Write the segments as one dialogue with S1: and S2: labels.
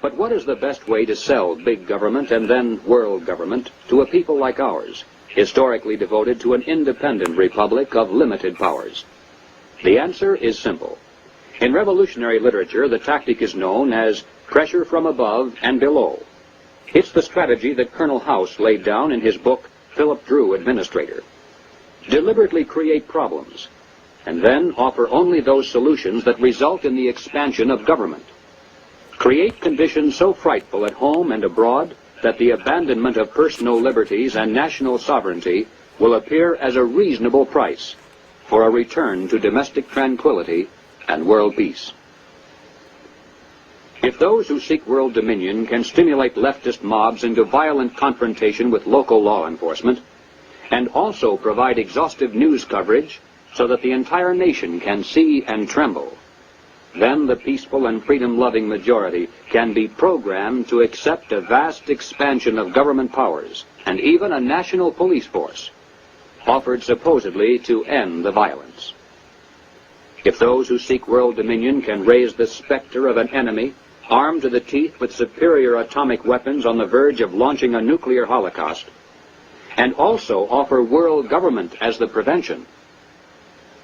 S1: But what is the best way to sell big government and then world government to a people like ours, historically devoted to an independent republic of limited powers? The answer is simple. In revolutionary literature, the tactic is known as pressure from above and below. It's the strategy that Colonel House laid down in his book, Philip Drew, Administrator. Deliberately create problems, and then offer only those solutions that result in the expansion of government. Create conditions so frightful at home and abroad that the abandonment of personal liberties and national sovereignty will appear as a reasonable price for a return to domestic tranquility and world peace. If those who seek world dominion can stimulate leftist mobs into violent confrontation with local law enforcement, and also provide exhaustive news coverage so that the entire nation can see and tremble, then the peaceful and freedom-loving majority can be programmed to accept a vast expansion of government powers and even a national police force, offered supposedly to end the violence. If those who seek world dominion can raise the specter of an enemy armed to the teeth with superior atomic weapons on the verge of launching a nuclear holocaust, and also offer world government as the prevention,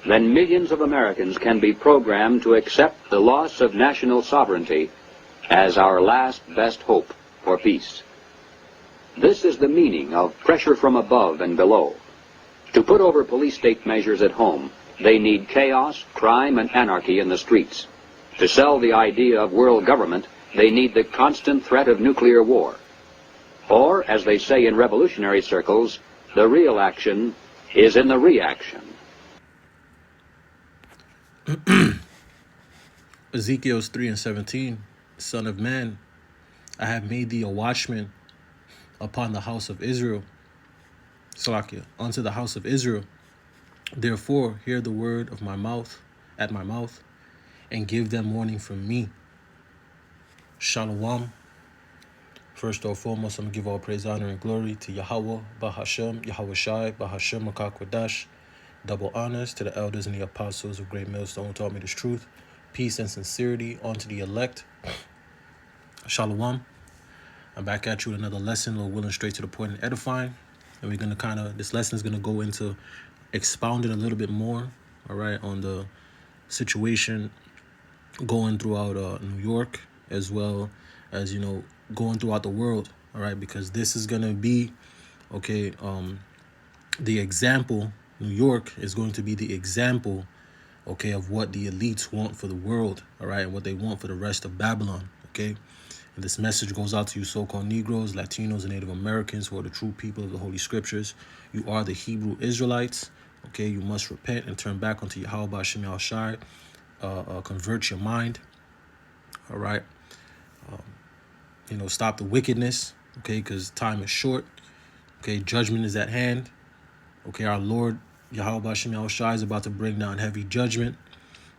S1: then millions of Americans can be programmed to accept the loss of national sovereignty as our last best hope for peace. This is the meaning of pressure from above and below. To put over police-state measures at home, they need chaos, crime, and anarchy in the streets. To sell the idea of world government, they need the constant threat of nuclear war. Or, as they say in revolutionary circles, the real action is in the reaction.
S2: Ezekiel 3:17, Son of man, I have made thee a watchman upon the house of Israel. Salakia, unto the house of Israel. Therefore, hear the word of my mouth, at my mouth, and give them warning from me. Shalom. First or foremost, I'm going to give all praise, honor, and glory to Yahweh, Bahashem, Yahweh Shai, Bahashem, Makakwadash. Double honors to the elders and the apostles of Great Millstone who taught me this truth. Peace and sincerity unto the elect. Shalom. I'm back at you with another lesson, a little willing, straight to the point and edifying. And we're going to this lesson is going to go into expounding a little bit more, all right, on the situation going throughout New York, as well as, going throughout the world, all right, because this is going to be, okay, the example. New York is going to be the example, okay, of what the elites want for the world, all right, and what they want for the rest of Babylon, okay? And this message goes out to you so-called Negroes, Latinos, and Native Americans who are the true people of the Holy Scriptures. You are the Hebrew Israelites, okay? You must repent and turn back unto Yahweh Shem Yahweh Shai, convert your mind, all right? Stop the wickedness, okay, because time is short, okay? Judgment is at hand, okay? Our Lord Yahweh Shem Yahweh Shai is about to bring down heavy judgment,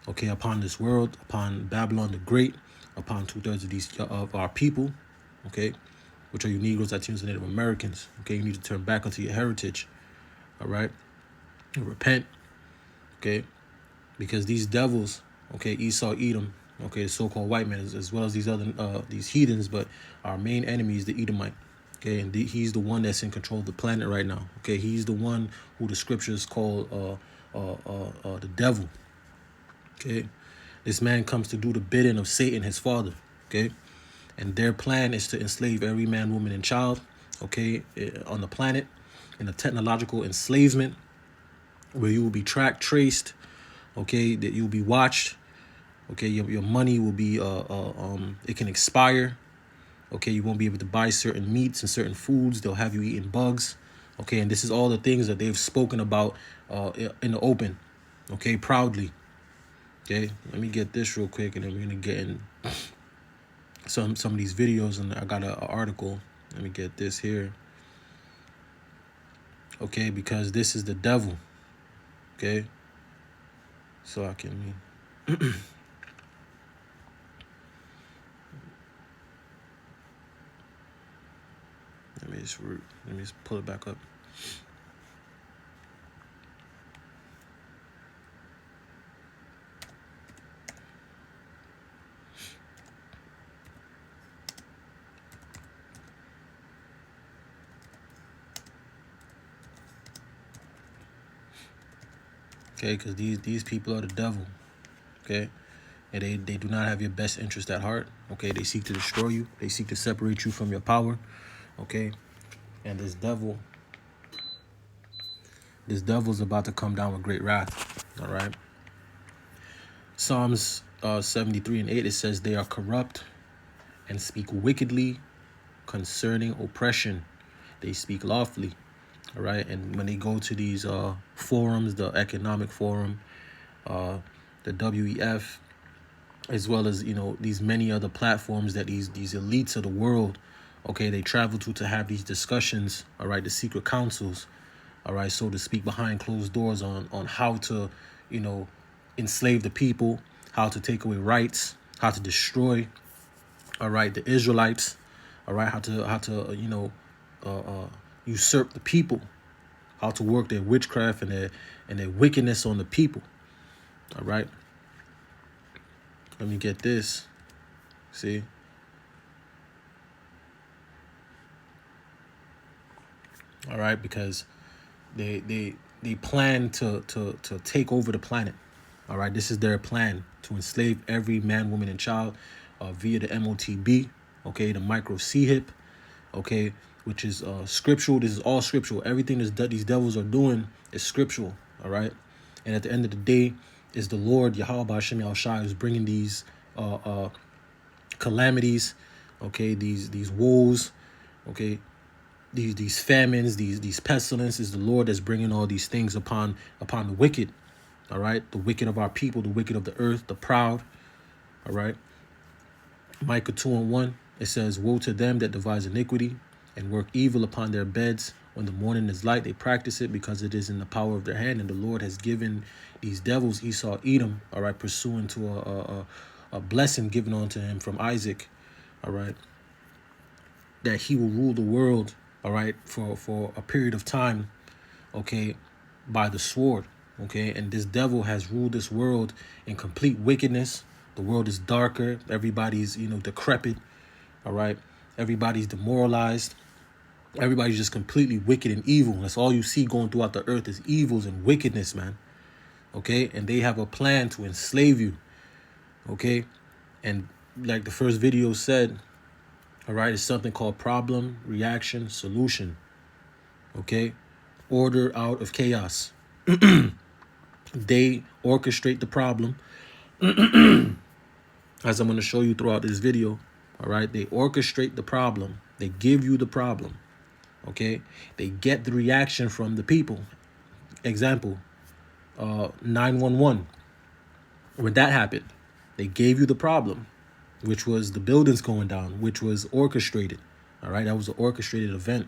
S2: okay, upon this world, upon Babylon the Great, upon 2/3 of our people, okay, which are you Negroes, Latinos, and Native Americans, okay? You need to turn back into your heritage, all right? And repent, okay? Because these devils, okay, Esau, Edom, okay, the so-called white men, as well as these other these heathens, but our main enemy is the Edomite. Okay, and he's the one that's in control of the planet right now. Okay, he's the one who the scriptures call the devil. Okay, this man comes to do the bidding of Satan, his father. Okay, and their plan is to enslave every man, woman, and child. Okay, on the planet, in a technological enslavement where you will be tracked, traced. Okay, that you'll be watched. Okay, your money will be it can expire. Okay, you won't be able to buy certain meats and certain foods. They'll have you eating bugs. Okay, and this is all the things that they've spoken about in the open. Okay, proudly. Okay, let me get this real quick, and then we're gonna get in some of these videos. And I got an article. Let me get this here. Okay, because this is the devil. Okay, so I can. Let me just pull it back up. Okay, because these people are the devil. Okay, and they do not have your best interest at heart. Okay, they seek to destroy you. They seek to separate you from your power. Okay, and this devil's about to come down with great wrath. All right. Psalms 73:8, it says they are corrupt and speak wickedly concerning oppression. They speak lawfully. All right. And when they go to these forums, the Economic Forum, the WEF, as well as, you know, these many other platforms that these elites of the world, okay, they travel to have these discussions, all right, the secret councils, all right, so to speak, behind closed doors on how to, you know, enslave the people, how to take away rights, how to destroy, all right, the Israelites, all right, how to you know, usurp the people, how to work their witchcraft and their wickedness on the people. All right. Let me get this. See? All right, because they plan to take over the planet. All right, this is their plan, to enslave every man, woman, and child via the MOTB, okay, the micro C-hip, okay, which is scriptural. This is all scriptural. Everything that these devils are doing is scriptural, all right? And at the end of the day, is the Lord, Yahweh Hashem Yahushua, who's bringing these calamities, okay, these woes, okay, these famines, these pestilences. The Lord that's bringing all these things upon the wicked, all right, the wicked of our people, the wicked of the earth, the proud, all right. Micah 2:1, it says, woe to them that devise iniquity and work evil upon their beds. When the morning is light, they practice it, because it is in the power of their hand. And the Lord has given these devils Esau, Edom, all right, pursuant to a blessing given unto him from Isaac, all right, that he will rule the world, all right, for a period of time, okay, by the sword, okay. And this devil has ruled this world in complete wickedness. The world is darker. Everybody's, you know, decrepit, all right. Everybody's demoralized. Everybody's just completely wicked and evil. That's all you see going throughout the earth is evils and wickedness, man. Okay, and they have a plan to enslave you. Okay, and like the first video said, all right, it's something called problem, reaction, solution. Okay, order out of chaos. They orchestrate the problem, as I'm going to show you throughout this video. All right, they orchestrate the problem. They give you the problem. Okay, they get the reaction from the people. Example, 911. When that happened, they gave you the problem, which was the buildings going down, which was orchestrated. All right, that was an orchestrated event.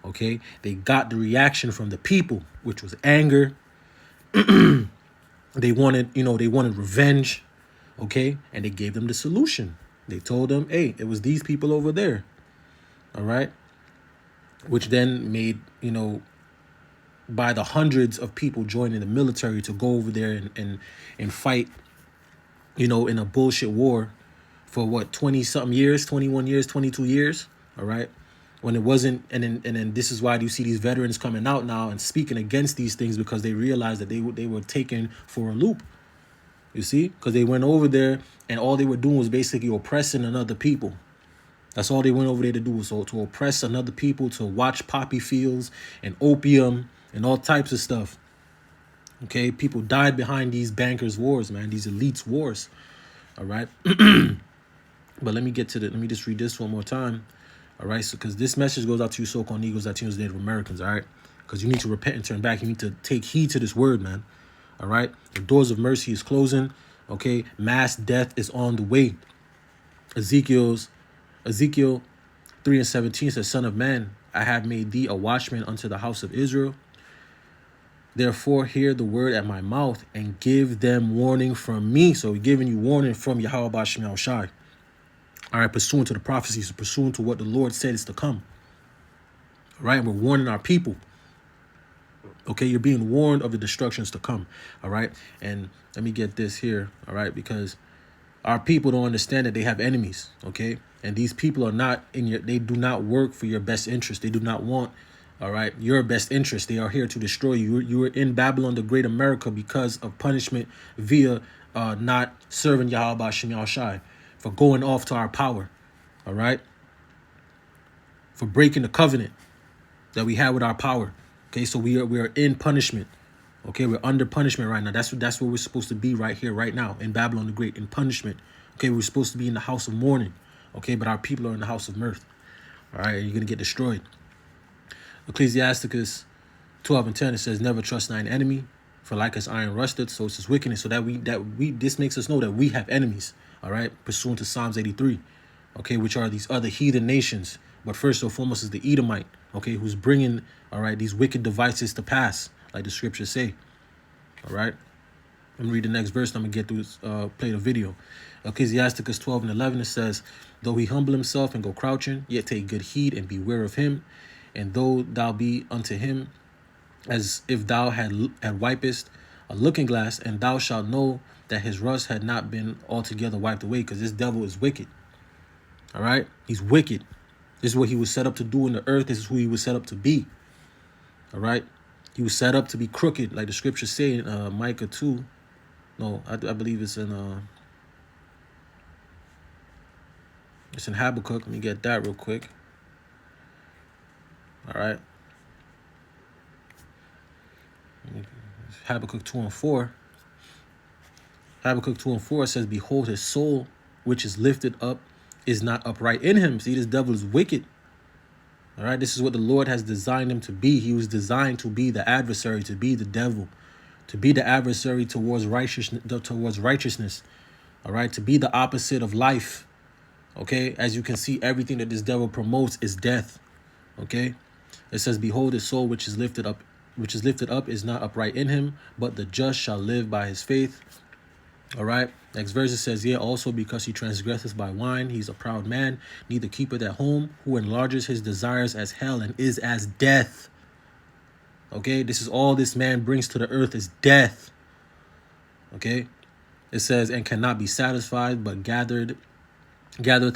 S2: Okay, they got the reaction from the people, which was anger. They wanted, you know, they wanted revenge. Okay, and they gave them the solution. They told them, hey, it was these people over there. All right, which then made, you know, by the hundreds of people joining the military to go over there and fight, you know, in a bullshit war for what, 20 something years, 21 years, 22 years. All right. When it wasn't. And then this is why you see these veterans coming out now and speaking against these things, because they realized that they were taken for a loop. You see, because they went over there and all they were doing was basically oppressing another people. That's all they went over there to do, was to oppress another people, to watch poppy fields and opium and all types of stuff. Okay, people died behind these bankers' wars, man, these elites' wars. All right. But let me just read this one more time. All right, so because this message goes out to you so-called Negroes, Latinos, Native Americans, all right? Because you need to repent and turn back. You need to take heed to this word, man. All right? The doors of mercy is closing. Okay? Mass death is on the way. Ezekiel 3:17 says, Son of man, I have made thee a watchman unto the house of Israel. Therefore, hear the word at my mouth and give them warning from me. So we're giving you warning from Yahweh B'Shem Yahushai. All right, pursuant to the prophecies, pursuant to what the Lord said is to come. All right, and we're warning our people. Okay, you're being warned of the destructions to come. All right, and let me get this here. All right, because our people don't understand that they have enemies. Okay, and these people are not they do not work for your best interest. They do not want All right, your best interest. They are here to destroy you. You were in Babylon, the Great America, because of punishment via not serving Yahweh Shem Yahushai, for going off to our power. All right, for breaking the covenant that we had with our power. Okay, so we are in punishment. Okay, we're under punishment right now. That's where we're supposed to be right here, right now, in Babylon the Great, in punishment. Okay, we're supposed to be in the house of mourning. Okay, but our people are in the house of mirth. All right, you're gonna get destroyed. Ecclesiasticus 12:10, it says, "Never trust thine enemy, for like as iron rusted, so it's his wickedness." So this makes us know that we have enemies. All right, pursuant to Psalms 83. Okay, which are these other heathen nations. But first and foremost is the Edomite. Okay, who's bringing, all right, these wicked devices to pass, like the scriptures say. All right, let me read the next verse. I'm gonna get through this, play the video. Ecclesiasticus 12:11, it says, "Though he humble himself and go crouching, yet take good heed and beware of him. And though thou be unto him as if thou had wipest a looking glass, and thou shalt know that his rust had not been altogether wiped away," because this devil is wicked. All right, he's wicked. This is what he was set up to do in the earth. This is who he was set up to be. All right, he was set up to be crooked, like the scriptures say in Micah 2. No, I believe it's in Habakkuk. Let me get that real quick. All right. Habakkuk 2:4. Habakkuk 2:4 says, "Behold, his soul, which is lifted up, is not upright in him." See, this devil is wicked. All right. This is what the Lord has designed him to be. He was designed to be the adversary, to be the devil, to be the adversary towards righteousness. All right. To be the opposite of life. Okay. As you can see, everything that this devil promotes is death. Okay. It says, "Behold, his soul which is lifted up is not upright in him, but the just shall live by his faith." All right. Next verse, it says, "Yea, also because he transgresseth by wine, he's a proud man, neither keepeth at home, who enlarges his desires as hell and is as death." Okay, this is all this man brings to the earth is death. Okay, it says, "And cannot be satisfied, but gathereth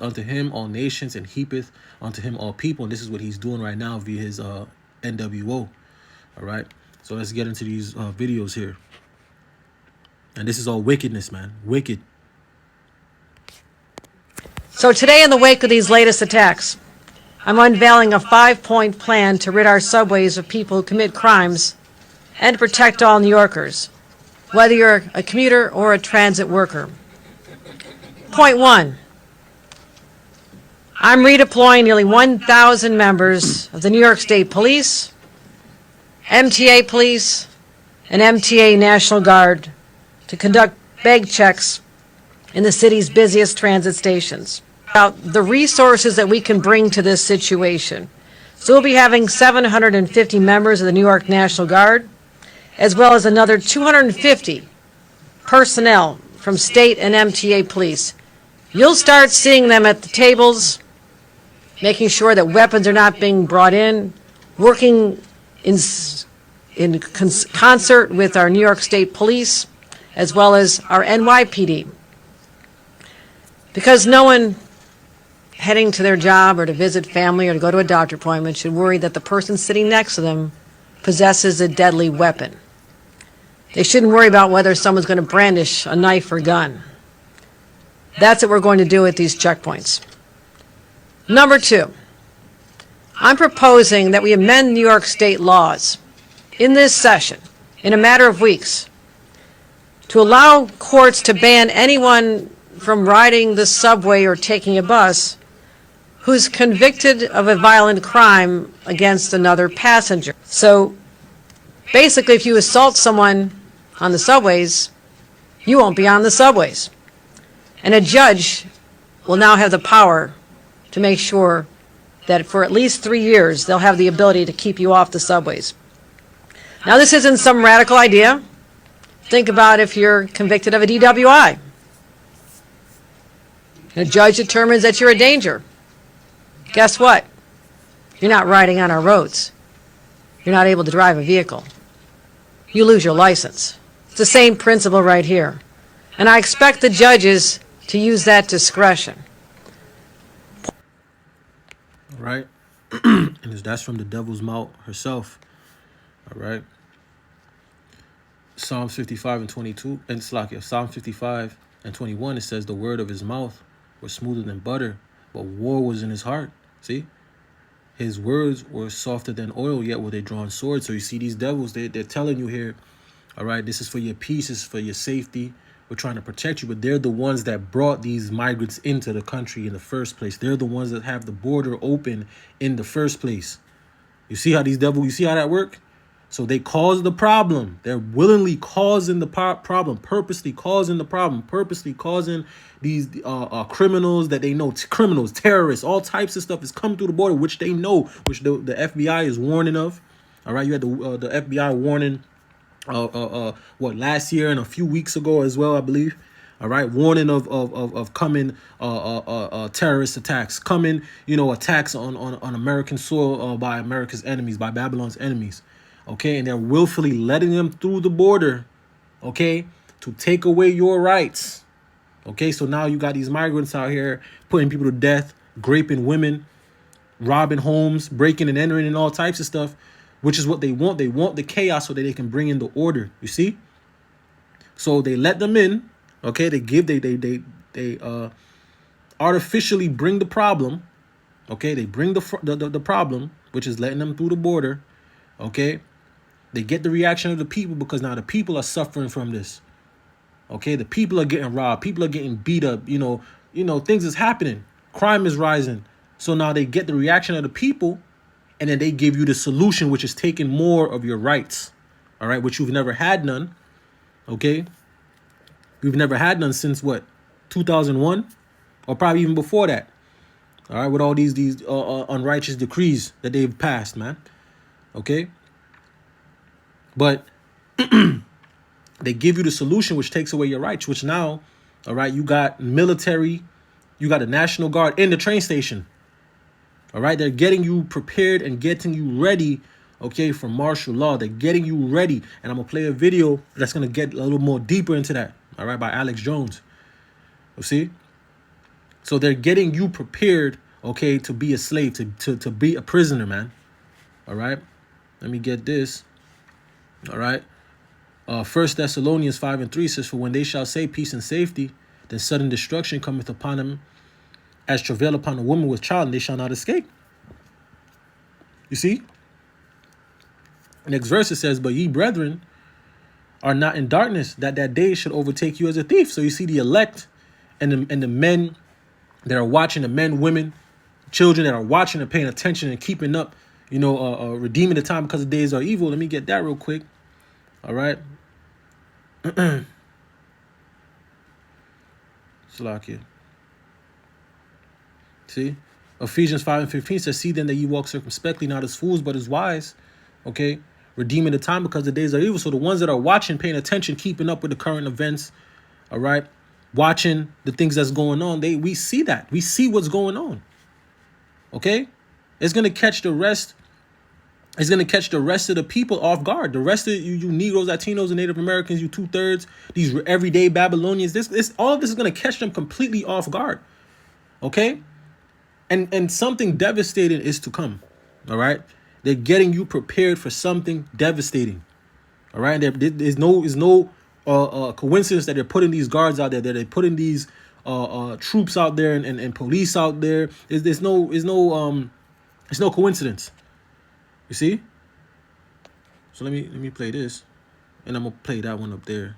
S2: unto him all nations, and heapeth unto him all people." And this is what he's doing right now via his NWO. All right, so let's get into these videos here. And this is all wickedness, man. Wicked.
S3: So today, in the wake of these latest attacks, I'm unveiling a 5-point plan to rid our subways of people who commit crimes and to protect all New Yorkers, whether you're a commuter or a transit worker. Point 1. I'm redeploying nearly 1,000 members of the New York State Police, MTA Police, and MTA National Guard to conduct bag checks in the city's busiest transit stations. About the resources that we can bring to this situation. So we'll be having 750 members of the New York National Guard, as well as another 250 personnel from state and MTA police. You'll start seeing them at the tables, making sure that weapons are not being brought in, working in concert with our New York State Police, as well as our NYPD. Because no one heading to their job or to visit family or to go to a doctor appointment should worry that the person sitting next to them possesses a deadly weapon. They shouldn't worry about whether someone's going to brandish a knife or gun. That's what we're going to do at these checkpoints. Number 2, I'm proposing that we amend New York State laws in this session, in a matter of weeks, to allow courts to ban anyone from riding the subway or taking a bus who's convicted of a violent crime against another passenger. So basically, if you assault someone on the subways, you won't be on the subways. And a judge will now have the power to make sure that for at least 3 years, they'll have the ability to keep you off the subways. Now, this isn't some radical idea. Think about if you're convicted of a DWI. A judge determines that you're a danger. Guess what? You're not riding on our roads. You're not able to drive a vehicle. You lose your license. It's the same principle right here. And I expect the judges to use that discretion.
S2: All right. And that's from the devil's mouth herself. All right. Psalms 55 and 22, and Slakia, Psalm 55 and 21, it says the word of his mouth was smoother than butter, but war was in his heart. See? His words were softer than oil, yet were they drawn swords. So you see these devils, they're telling you here, all right, this is for your peace, this is for your safety. We're trying to protect you, but they're the ones that brought these migrants into the country in the first place. They're the ones that have the border open in the first place. You see how these devils, you see how that work? So they cause the problem. They're willingly causing the problem, purposely causing the problem, purposely causing these criminals that they know, criminals, terrorists, all types of stuff is coming through the border, which they know, which the FBI is warning of. All right, you had the FBI warning, last year and a few weeks ago as well, I believe. All right, warning of coming terrorist attacks, coming, attacks on American soil by America's enemies, by Babylon's enemies. Okay, and they're willfully letting them through the border, okay, to take away your rights. Okay, so now you got these migrants out here putting people to death, raping women, robbing homes, breaking and entering and all types of stuff, which is what they want. They want the chaos so that they can bring in the order, you see? So they let them in, okay, they artificially bring the problem, okay, they bring the problem, which is letting them through the border, okay? They get the reaction of the people because now the people are suffering from this. Okay, the people are getting robbed. People are getting beat up. Things is happening. Crime is rising. So now they get the reaction of the people, and then they give you the solution, which is taking more of your rights. All right, which you've never had none. Okay, we've never had none since what, 2001, or probably even before that. All right, with all these unrighteous decrees that they've passed, man. Okay. But they give you the solution, which takes away your rights, which now, all right, you got military, you got a National Guard in the train station. All right, they're getting you prepared and getting you ready, okay, for martial law. They're getting you ready. And I'm going to play a video that's going to get a little more deeper into that, all right, by Alex Jones. You see? So they're getting you prepared, okay, to be a slave, to be a prisoner, man. All right, let me get this. All right. 1 Thessalonians 5 and 3 says, for when they shall say peace and safety, then sudden destruction cometh upon them as travail upon a woman with child, and they shall not escape. You see? Next verse it says, but ye brethren are not in darkness, that day should overtake you as a thief. So you see the elect and the men that are watching, the men, women, children that are watching and paying attention and keeping up, redeeming the time because the days are evil. Let me get that real quick. All right. Salakia. See? Ephesians 5 and 15 says, see then that ye walk circumspectly, not as fools, but as wise. Okay. Redeeming the time because the days are evil. So the ones that are watching, paying attention, keeping up with the current events, all right, watching the things that's going on, we see that. We see what's going on. Okay? It's going to catch the rest. It's going to catch the rest of the people off guard. The rest of you Negroes, Latinos, and Native Americans, you 2/3, these everyday Babylonians, all of this is going to catch them completely off guard. Okay? And something devastating is to come. All right? They're getting you prepared for something devastating. All right? There's no coincidence that they're putting these guards out there, that they're putting these troops out there and police out there. There's no coincidence. You see? So let me play this, and I'm gonna play that one up there.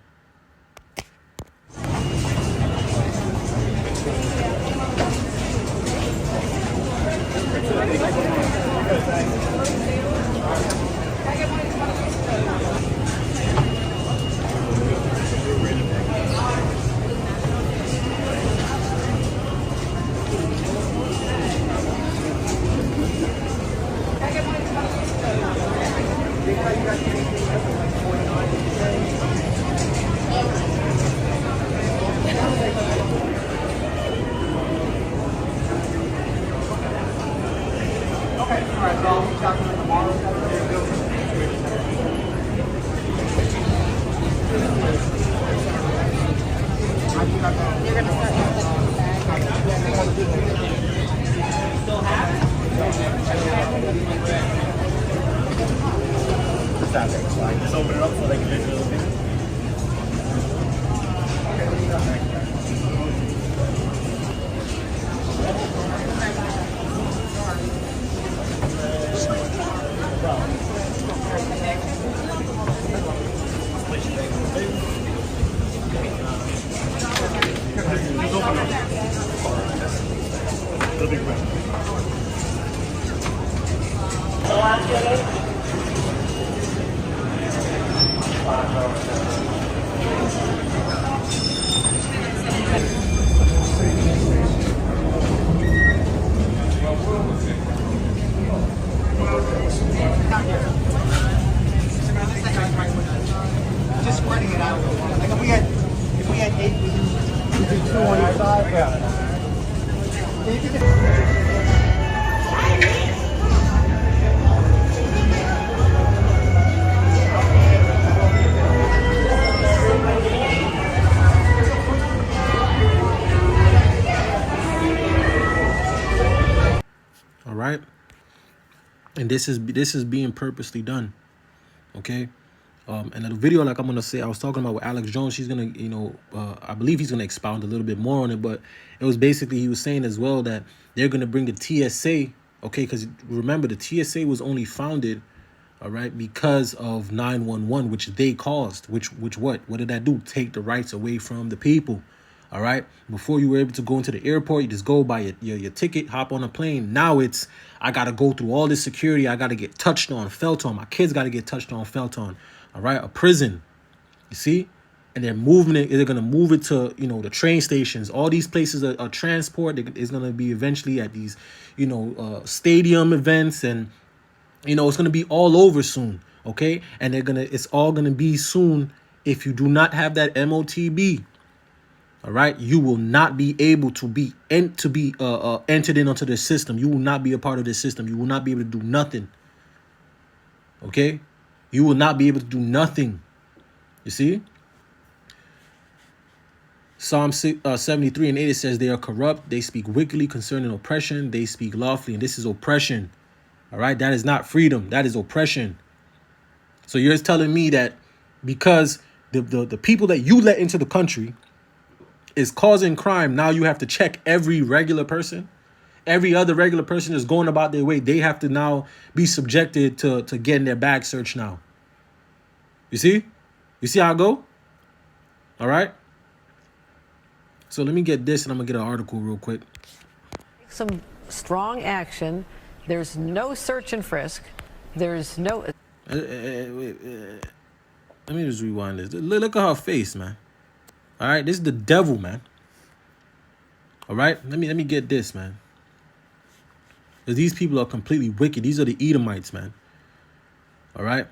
S4: Just open it up so they can visually look at it.
S5: Just spreading it out. Like if we had 8, we do 2 on each side. Yeah.
S2: All right. And this is being purposely done. Okay. And the video, like I'm gonna say, I was talking about with Alex Jones. She's gonna, I believe he's gonna expound a little bit more on it. But it was basically, he was saying as well that they're gonna bring the TSA, okay? Because remember, the TSA was only founded, all right, because of 911, which they caused. Which what did that do? Take the rights away from the people. All right. Before you were able to go into the airport, you just go buy your ticket, hop on a plane. Now it's, I got to go through all this security. I got to get touched on, felt on. My kids got to get touched on, felt on. All right. A prison. You see? And they're moving it. They're going to move it to, the train stations. All these places are transport. It's going to be eventually at these, stadium events. And, it's going to be all over soon. Okay. And it's all going to be soon. If you do not have that MOTB, all right, you will not be able to be entered into the system. You will not be a part of the system. You will not be able to do nothing. Okay, you will not be able to do nothing. You see, Psalm 73 and 8, it says they are corrupt. They speak wickedly concerning oppression. They speak lawfully, and this is oppression. All right, that is not freedom. That is oppression. So you're telling me that because the people that you let into the country is causing crime, now you have to check every regular person? Every other regular person is going about their way. They have to now be subjected to getting their bag searched now. You see? You see how I go? All right. So let me get this and I'm going to get an article real quick.
S3: Some strong action. There's no search and frisk. There's no...
S2: Let me just rewind this. Look at her face, man. All right, this is the devil, man. All right, let me get this, man. Because these people are completely wicked. These are the Edomites, man. All right.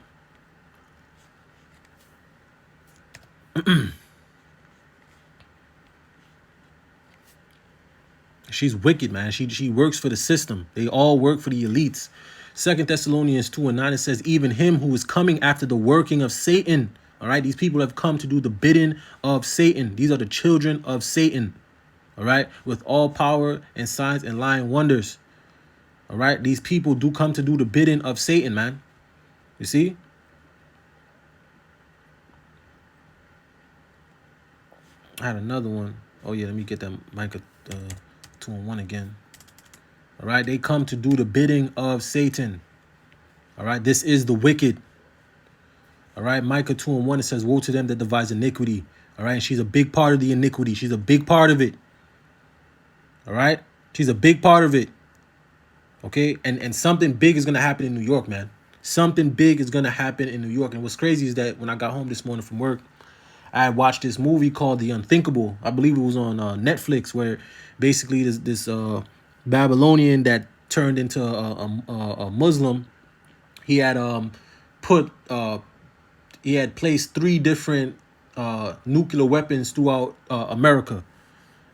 S2: She's wicked, man. She works for the system. They all work for the elites. 2 Thessalonians 2 and 9, it says, even him who is coming after the working of Satan. All right, these people have come to do the bidding of Satan. These are the children of Satan. All right, with all power and signs and lying wonders. All right, these people do come to do the bidding of Satan, man. You see? I had another one. Oh, yeah, let me get that Micah 2 and 1 again. All right, they come to do the bidding of Satan. All right, this is the wicked. All right, Micah 2 and 1, it says, woe to them that devise iniquity. All right, and she's a big part of the iniquity. She's a big part of it. All right, she's a big part of it. Okay, and something big is going to happen in New York, man. Something big is going to happen in New York. And what's crazy is that when I got home this morning from work, I had watched this movie called The Unthinkable. I believe it was on Netflix, where basically this Babylonian that turned into a Muslim, he had placed 3 different nuclear weapons throughout America.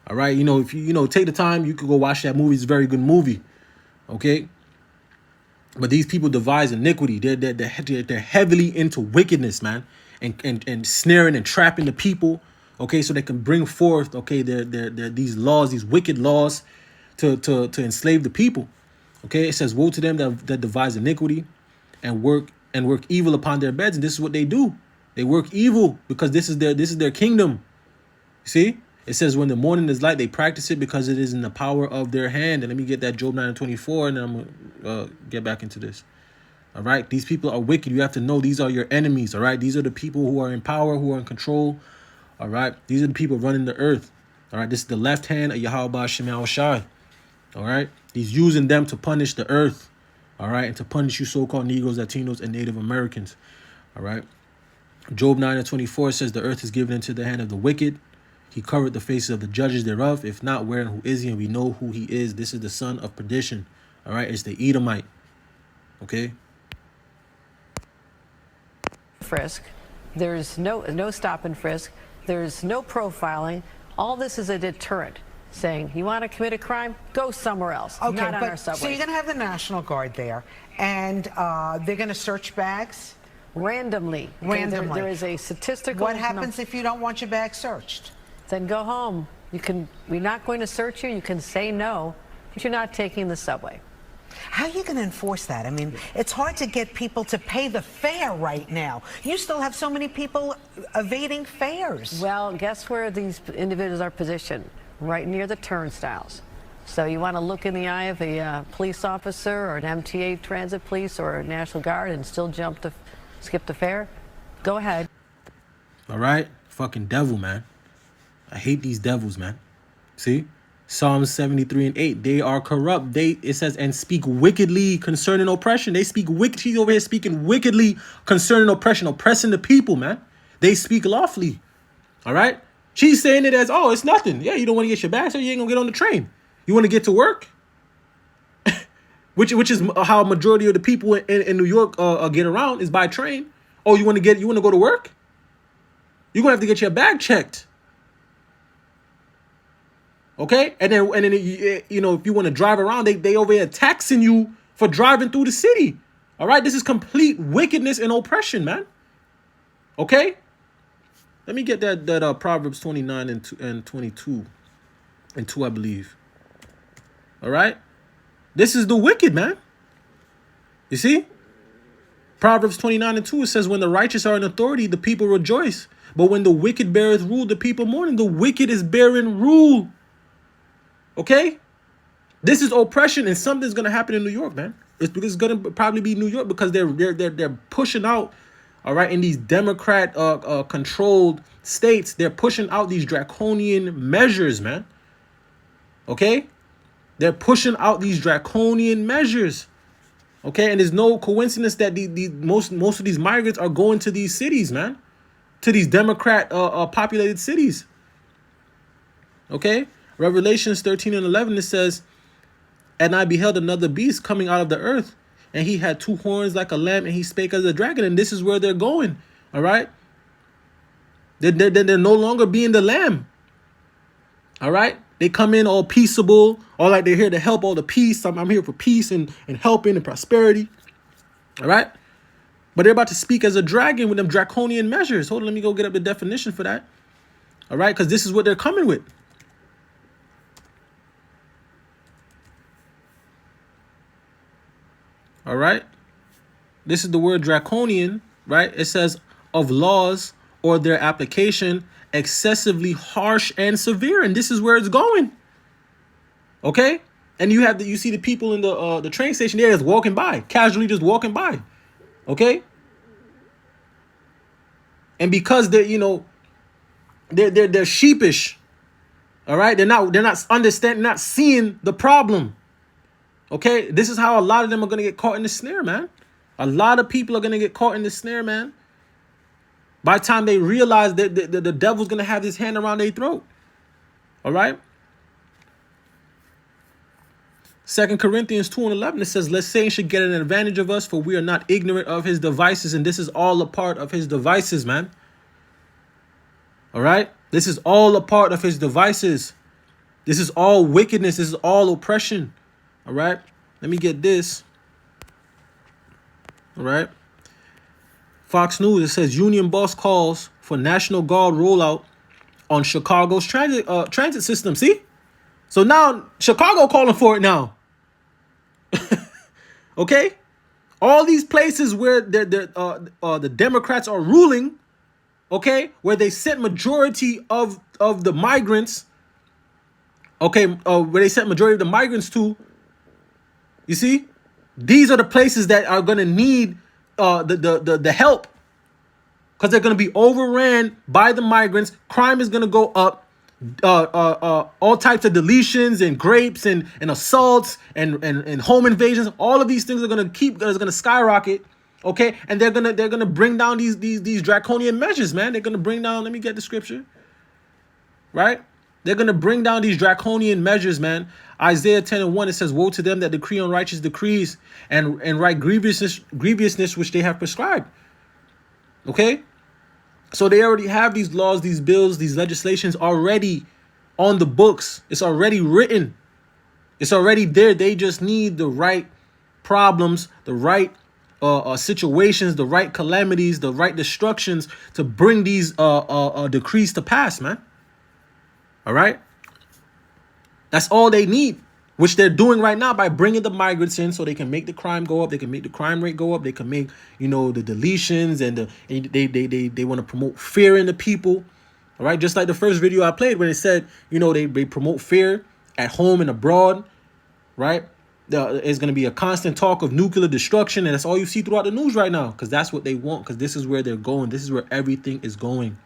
S2: All right, if you take the time, you could go watch that movie. It's a very good movie. Okay, but these people devise iniquity. They're heavily into wickedness, man, and snaring and trapping the people. Okay, so they can bring forth these laws, these wicked laws, to enslave the people. Okay, it says, woe to them that devise iniquity and work evil upon their beds. And this is what they do. They work evil because this is their kingdom. See? It says, when the morning is light, they practice it because it is in the power of their hand. And let me get that Job 9:24, and then I'm going to get back into this. All right? These people are wicked. You have to know these are your enemies. All right? These are the people who are in power, who are in control. All right? These are the people running the earth. All right? This is the left hand of Yahweh Shem Shai. All right? He's using them to punish the earth. All right? And to punish you so-called Negroes, Latinos, and Native Americans. All right? Job 9:24 says, the earth is given into the hand of the wicked. He covered the faces of the judges thereof. If not, where and who is he? And we know who he is. This is the son of perdition. All right? It's the Edomite. Okay?
S3: Frisk. There's no stop and frisk. There's no profiling. All this is a deterrent, saying you want to commit a crime, go somewhere else,
S5: Okay,
S3: not on
S5: but
S3: our subways.
S5: so you're going to have the National Guard there, and they're going to search bags
S3: randomly. Okay,
S5: randomly.
S3: there is a statistical.
S5: What happens if you don't want your bag searched?
S3: Then go home. We're not going to search you. You can say no, but you're not taking the subway.
S5: How are you going to enforce that? I mean, it's hard to get people to pay the fare right now. You still have so many people evading fares.
S3: Well, guess where these individuals are positioned? Right near the turnstiles. So you want to look in the eye of a police officer or an MTA transit police or a National Guard and still skip the fare? Go ahead.
S2: All right? Fucking devil, man. I hate these devils, man. See? Psalms 73:8. They are corrupt. It says, and speak wickedly concerning oppression. They speak wicked. She's over here speaking wickedly concerning oppression, oppressing the people, man. They speak lawfully. All right? She's saying it as, oh, it's nothing. Yeah, you don't want to get your bag, so you ain't gonna get on the train. You want to get to work? which is how majority of the people in New York get around, is by train. Oh, you want to go to work? You're gonna have to get your bag checked. Okay, and then you know, if you want to drive around, they over here taxing you for driving through the city. All right, this is complete wickedness and oppression, man. Okay, let me get that Proverbs 29 and 22 and 2, I believe. All right, this is the wicked, man. You see, Proverbs 29 and 2, it says, when the righteous are in authority, the people rejoice, but when the wicked beareth rule, the people mourn. The wicked is bearing rule. Okay, this is oppression, and something's gonna happen in New York, man. It's gonna probably be New York because they're pushing out, all right, in these Democrat controlled states. They're pushing out these draconian measures, man. Okay, they're pushing out these draconian measures. Okay, and there's no coincidence that most of these migrants are going to these cities, man, to these Democrat populated cities. Okay. Revelations 13:11, it says, and I beheld another beast coming out of the earth, and he had 2 horns like a lamb, and he spake as a dragon. And this is where they're going. All right. They're no longer being the lamb. All right. They come in all peaceable, all like they're here to help all the peace. I'm here for peace and helping and prosperity. All right. But they're about to speak as a dragon with them draconian measures. Hold on, let me go get up the definition for that. All right. Because this is what they're coming with. All right. This is the word draconian, right? It says of laws or their application excessively harsh and severe. And this is where it's going. Okay. And you see the people in the train station there just walking by, casually just walking by. Okay. And because they're sheepish. All right. They're not understanding, not seeing the problem. Okay, this is how a lot of them are going to get caught in the snare, man. A lot of people are going to get caught in the snare, man. By the time they realize that the devil's going to have his hand around their throat. All right. 2 Corinthians 2:11, it says, lest Satan should get an advantage of us, for we are not ignorant of his devices. And this is all a part of his devices, man. All right. This is all a part of his devices. This is all wickedness. This is all oppression. All right, let me get this. All right. Fox News, it says union boss calls for National Guard rollout on Chicago's transit system. See? So now Chicago calling for it now. Okay? All these places where the Democrats are ruling, okay, where they sent majority of the migrants, okay, where they sent majority of the migrants to, you see, these are the places that are gonna need the help, because they're gonna be overran by the migrants. Crime is gonna go up. All types of deletions and grapes and assaults and home invasions. All of these things are gonna skyrocket. Okay, and they're gonna bring down these draconian measures, man. They're gonna bring down. Let me get the scripture. Right, they're gonna bring down these draconian measures, man. Isaiah 10:1, it says, "Woe to them that decree unrighteous decrees and write grievousness which they have prescribed." Okay. So they already have these laws, these bills, these legislations already on the books. It's already written. It's already there. They just need the right problems, the right situations, the right calamities, the right destructions to bring these decrees to pass, man. All right? That's all they need, which they're doing right now by bringing the migrants in so they can make the crime go up. They can make the crime rate go up. They can make, the deletions and they want to promote fear in the people. All right. Just like the first video I played when it said, they promote fear at home and abroad. Right. There's going to be a constant talk of nuclear destruction. And that's all you see throughout the news right now, because that's what they want, because this is where they're going. This is where everything is going.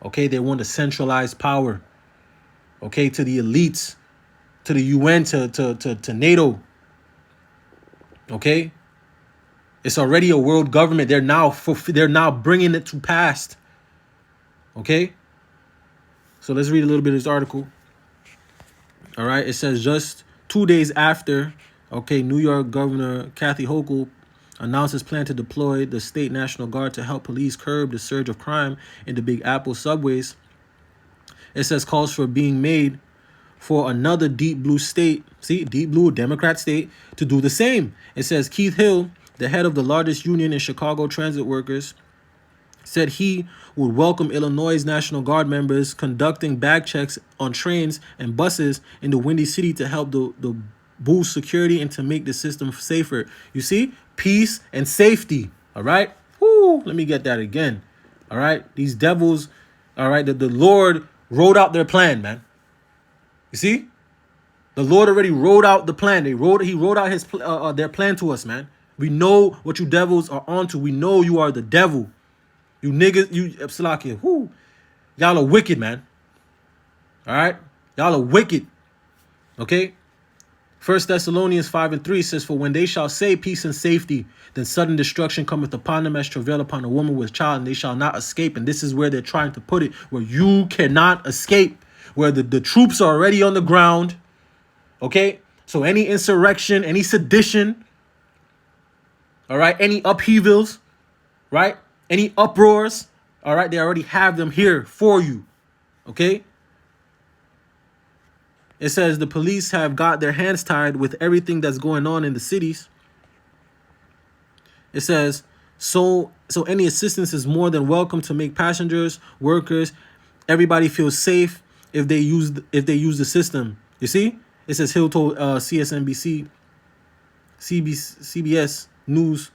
S2: OK, they want to centralize power. OK, to the elites, to the UN, to NATO. Okay, it's already a world government. They're now bringing it to pass. Okay, so let's read a little bit of this article. All right, it says just 2 days after, New York Governor Kathy Hochul announced his plan to deploy the state National Guard to help police curb the surge of crime in the Big Apple subways. It says calls for being made for another deep blue state, deep blue Democrat state, to do the same. It says Keith Hill, the head of the largest union in Chicago transit workers, said he would welcome Illinois' National Guard members conducting bag checks on trains and buses in the Windy City to help the boost security and to make the system safer. You see, peace and safety. All right. Woo, let me get that again. All right. These devils. All right. The Lord wrote out their plan, man. You see, the Lord already wrote out the plan. He wrote out his their plan to us, man. We know what you devils are onto. We know you are the devil. You niggas, you Salakia, y'all are wicked, man. All right, y'all are wicked. Okay. 1 Thessalonians 5:3 says, "For when they shall say peace and safety, then sudden destruction cometh upon them as travail upon a woman with child, and they shall not escape." And this is where they're trying to put it, where you cannot escape, where the troops are already on the ground. Okay, so any insurrection, any sedition, all right, any upheavals, right, any uproars, all right, they already have them here for you. Okay. It says the police have got their hands tied with everything that's going on in the cities. It says, so any assistance is more than welcome to make passengers, workers, everybody feel safe if they use the system. You see? It says Hill told CBS News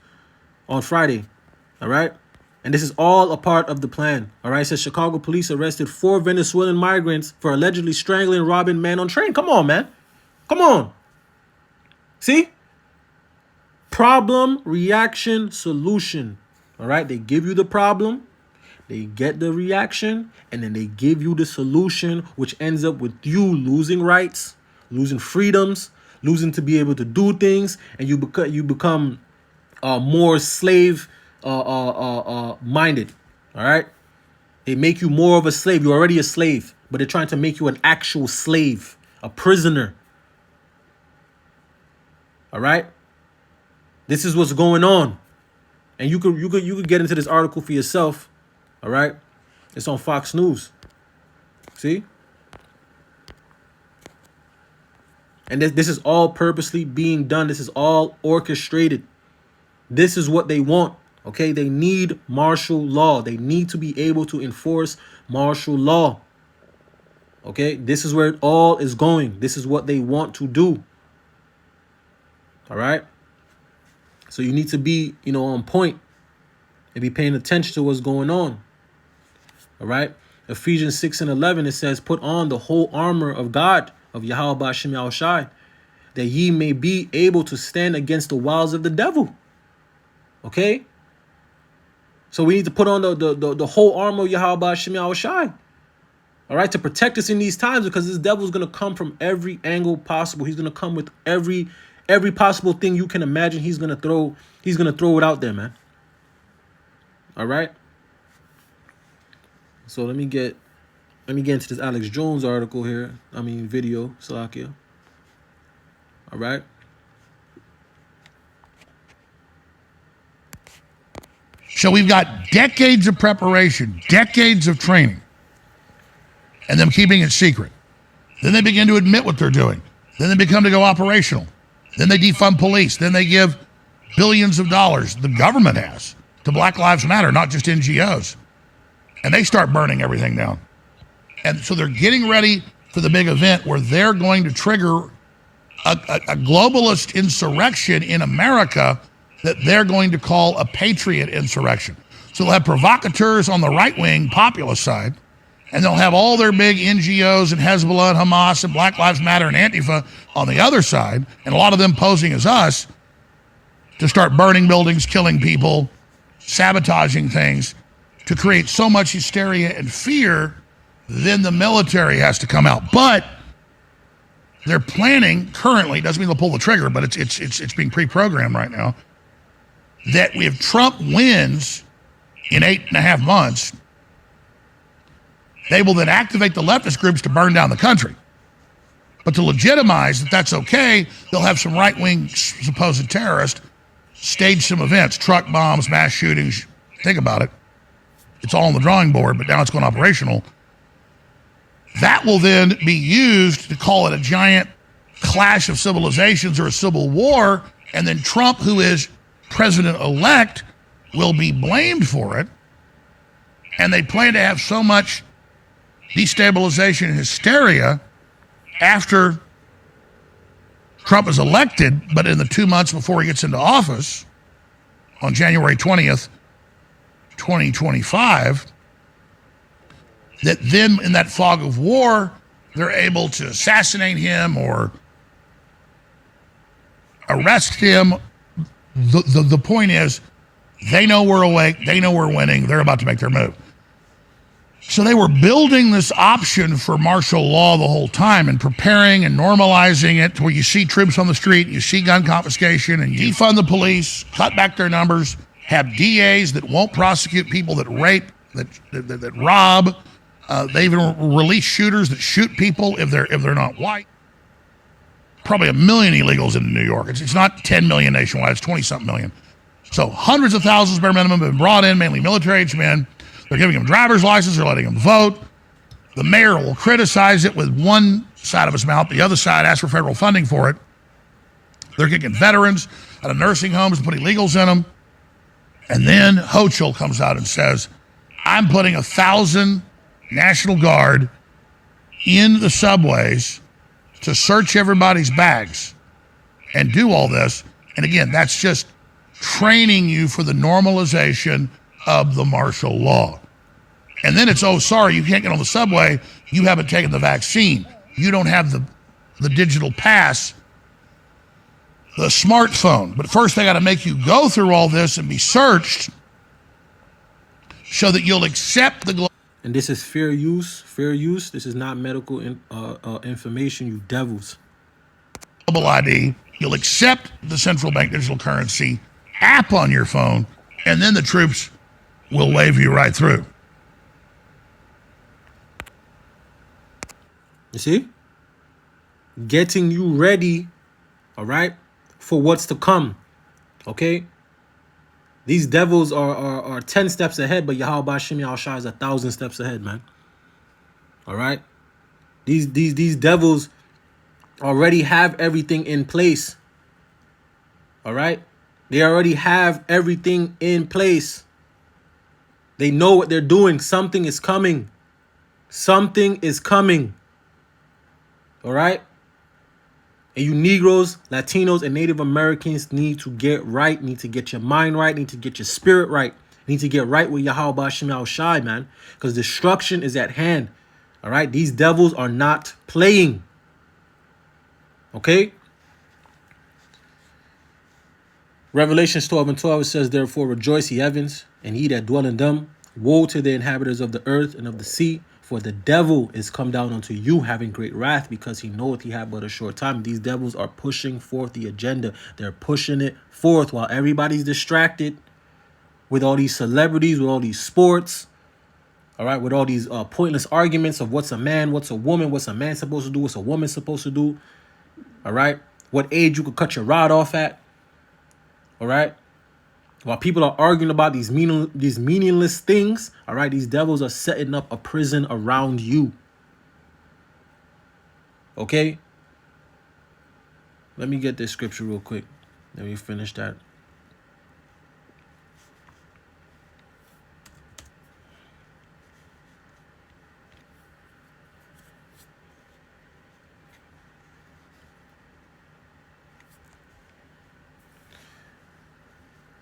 S2: on Friday. All right? And this is all a part of the plan. All right? It says Chicago police arrested 4 Venezuelan migrants for allegedly strangling and robbing men on train. Come on, man. Come on. See? Problem, reaction, solution. All right? They give you the problem. They get the reaction. And then they give you the solution, which ends up with you losing rights, losing freedoms, losing to be able to do things. And you become more slave minded. All right. They make you more of a slave. You're already a slave, but they're trying to make you an actual slave, a prisoner. All right. This is what's going on. And you could get into this article for yourself. All right. It's on Fox News. See? And this is all purposely being done. This is all orchestrated. This is what they want. Okay, they need martial law. They need to be able to enforce martial law. Okay, this is where it all is going. This is what they want to do. All right. So you need to be, on point and be paying attention to what's going on. All right. Ephesians 6:11, it says, put on the whole armor of God, of Yahweh Ba'Shem Yahushai, that ye may be able to stand against the wiles of the devil. Okay. So we need to put on the whole armor of Yahweh Ba'Shem Yahushai. All right. To protect us in these times, because this devil is going to come from every angle possible. He's going to come with every possible thing you can imagine. He's going to throw it out there, man. All right. So let me get into this Alex Jones article here. Video, Salakia. All right.
S6: So we've got decades of preparation, decades of training, and them keeping it secret. Then they begin to admit what they're doing. Then they become to go operational. Then they defund police. Then they give billions of dollars, the government has, to Black Lives Matter, not just NGOs. And they start burning everything down. And so they're getting ready for the big event where they're going to trigger a globalist insurrection in America that they're going to call a patriot insurrection. So they'll have provocateurs on the right-wing populist side, and they'll have all their big NGOs and Hezbollah and Hamas and Black Lives Matter and Antifa on the other side, and a lot of them posing as us, to start burning buildings, killing people, sabotaging things, to create so much hysteria and fear. Then the military has to come out. But they're planning currently, doesn't mean they'll pull the trigger, but it's being pre-programmed right now, that if Trump wins in 8.5 months, they will then activate the leftist groups to burn down the country. But to legitimize that that's okay, they'll have some right-wing supposed terrorists stage some events, truck bombs, mass shootings. Think about it. It's all on the drawing board, but now it's going operational. That will then be used to call it a giant clash of civilizations or a civil war, and then Trump, who is president-elect, will be blamed for it. And they plan to have so much destabilization and hysteria after Trump is elected, but in the 2 months before he gets into office, on January 20th, 2025, that then in that fog of war, they're able to assassinate him or arrest him. The point is, they know we're awake, they know we're winning, they're about to make their move. So they were building this option for martial law the whole time and preparing and normalizing it to where you see troops on the street, you see gun confiscation, and you defund the police, cut back their numbers, have DAs that won't prosecute people that rape, that rob. They even release shooters that shoot people if they're not white. Probably 1 million illegals in New York. It's not 10 million nationwide, it's 20-something million. So hundreds of thousands bare minimum have been brought in, mainly military-aged men. They're giving them driver's license, they're letting them vote. The mayor will criticize it with one side of his mouth, the other side asks for federal funding for it. They're kicking veterans out of nursing homes and putting illegals in them. And then Hochul comes out and says, I'm putting 1,000 National Guard in the subways to search everybody's bags and do all this. And again, that's just training you for the normalization of the martial law. And then it's, oh, sorry, you can't get on the subway. You haven't taken the vaccine. You don't have the digital pass, the smartphone. But first they got to make you go through all this and be searched so that you'll accept the
S2: And this is fair use. Fair use. This is not medical information, you devils.
S6: global ID. You'll accept the central bank digital currency app on your phone, and then the troops will wave you right through.
S2: You see? Getting you ready, all right, for what's to come. Okay? These devils are 10 steps ahead, but Yahweh Ba'Shem Yahushua is 1,000 steps ahead, man. All right? These devils already have everything in place. All right? They already have everything in place. They know what they're doing. Something is coming. Something is coming. All right? And you Negroes, Latinos, and Native Americans need to get right, need to get your mind right, need to get your spirit right, need to get right with Yahweh Hashem Yahushai, man, because destruction is at hand. All right, these devils are not playing. Okay. Revelations 12:12, it says, therefore rejoice, ye heavens, and ye that dwell in them. Woe to the inhabitants of the earth and of the sea, for the devil is come down unto you, having great wrath, because he knoweth he have but a short time. These devils are pushing forth the agenda. They're pushing it forth while everybody's distracted with all these celebrities, with all these sports, all right, with all these pointless arguments of what's a man, what's a woman, what's a man supposed to do, what's a woman supposed to do, all right, what age you could cut your rod off at, all right. While people are arguing about these meaningless things, all right, these devils are setting up a prison around you. Okay? Let me get this scripture real quick. Let me finish that.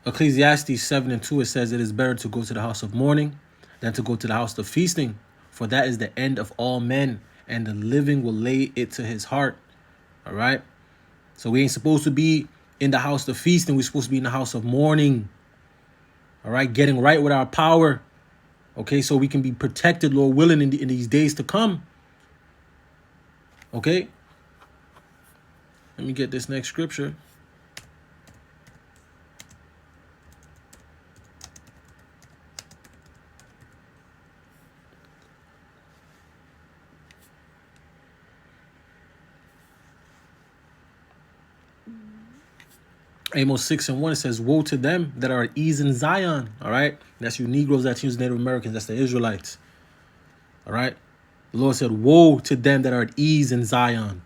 S2: Ecclesiastes 7:2, it says, it is better to go to the house of mourning than to go to the house of feasting, for that is the end of all men, and the living will lay it to his heart. All right. So we ain't supposed to be in the house of feasting. We're supposed to be in the house of mourning. All right. Getting right with our power. Okay. So we can be protected, Lord willing, in these days to come. Okay. Let me get this next scripture. Amos 6:1, it says, woe to them that are at ease in Zion. All right. That's you Negroes, that's you Native Americans. That's the Israelites. All right. The Lord said, woe to them that are at ease in Zion.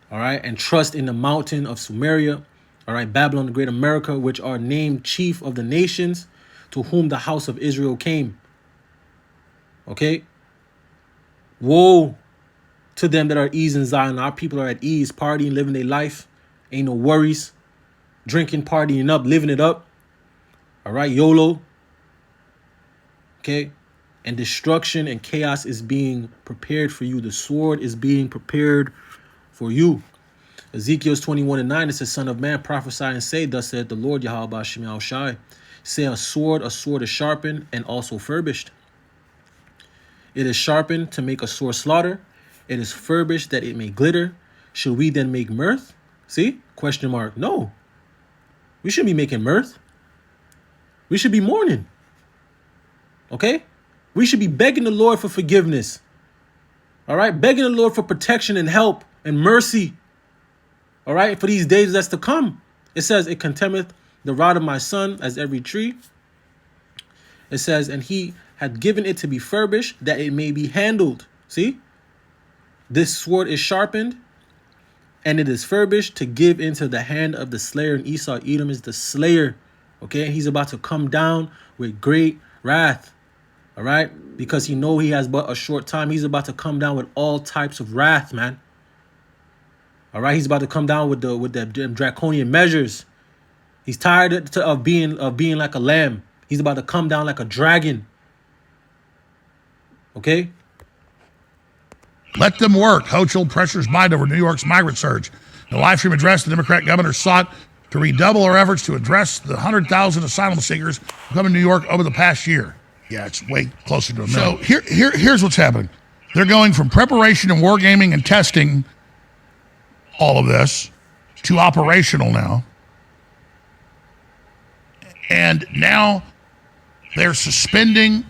S2: All right. And trust in the mountain of Sumeria. All right. Babylon, the great America, which are named chief of the nations, to whom the house of Israel came. Okay. Woe to them that are at ease in Zion. Our people are at ease, partying, living their life. Ain't no worries. Drinking, partying up, living it up. All right, YOLO. Okay. And destruction and chaos is being prepared for you. The sword is being prepared for you. Ezekiel 21:9, it says, son of man, prophesy and say, thus saith the Lord Yahweh Hashem Yahushai. Say a sword is sharpened and also furbished. It is sharpened to make a sore slaughter. It is furbished that it may glitter. Should we then make mirth? See? Question mark. No. We shouldn't be making mirth. We should be mourning. Okay? We should be begging the Lord for forgiveness. All right? Begging the Lord for protection and help and mercy. All right? For these days that's to come. It says, it contemneth the rod of my son as every tree. It says, and he had given it to be furbished that it may be handled. See? This sword is sharpened. And it is furbished to give into the hand of the slayer. And Esau, Edom, is the slayer. Okay. He's about to come down with great wrath. All right. Because he know he has but a short time. He's about to come down with all types of wrath, man. All right. He's about to come down with the draconian measures. He's tired of being like a lamb. He's about to come down like a dragon. Okay.
S6: Let them work. Hochul pressures Biden over New York's migrant surge. In a live stream address, the Democrat governor sought to redouble our efforts to address the 100,000 asylum seekers who come to New York over the past year. Yeah, it's way closer to a million. So here's what's happening. They're going from preparation and wargaming and testing all of this to operational now. And now they're suspending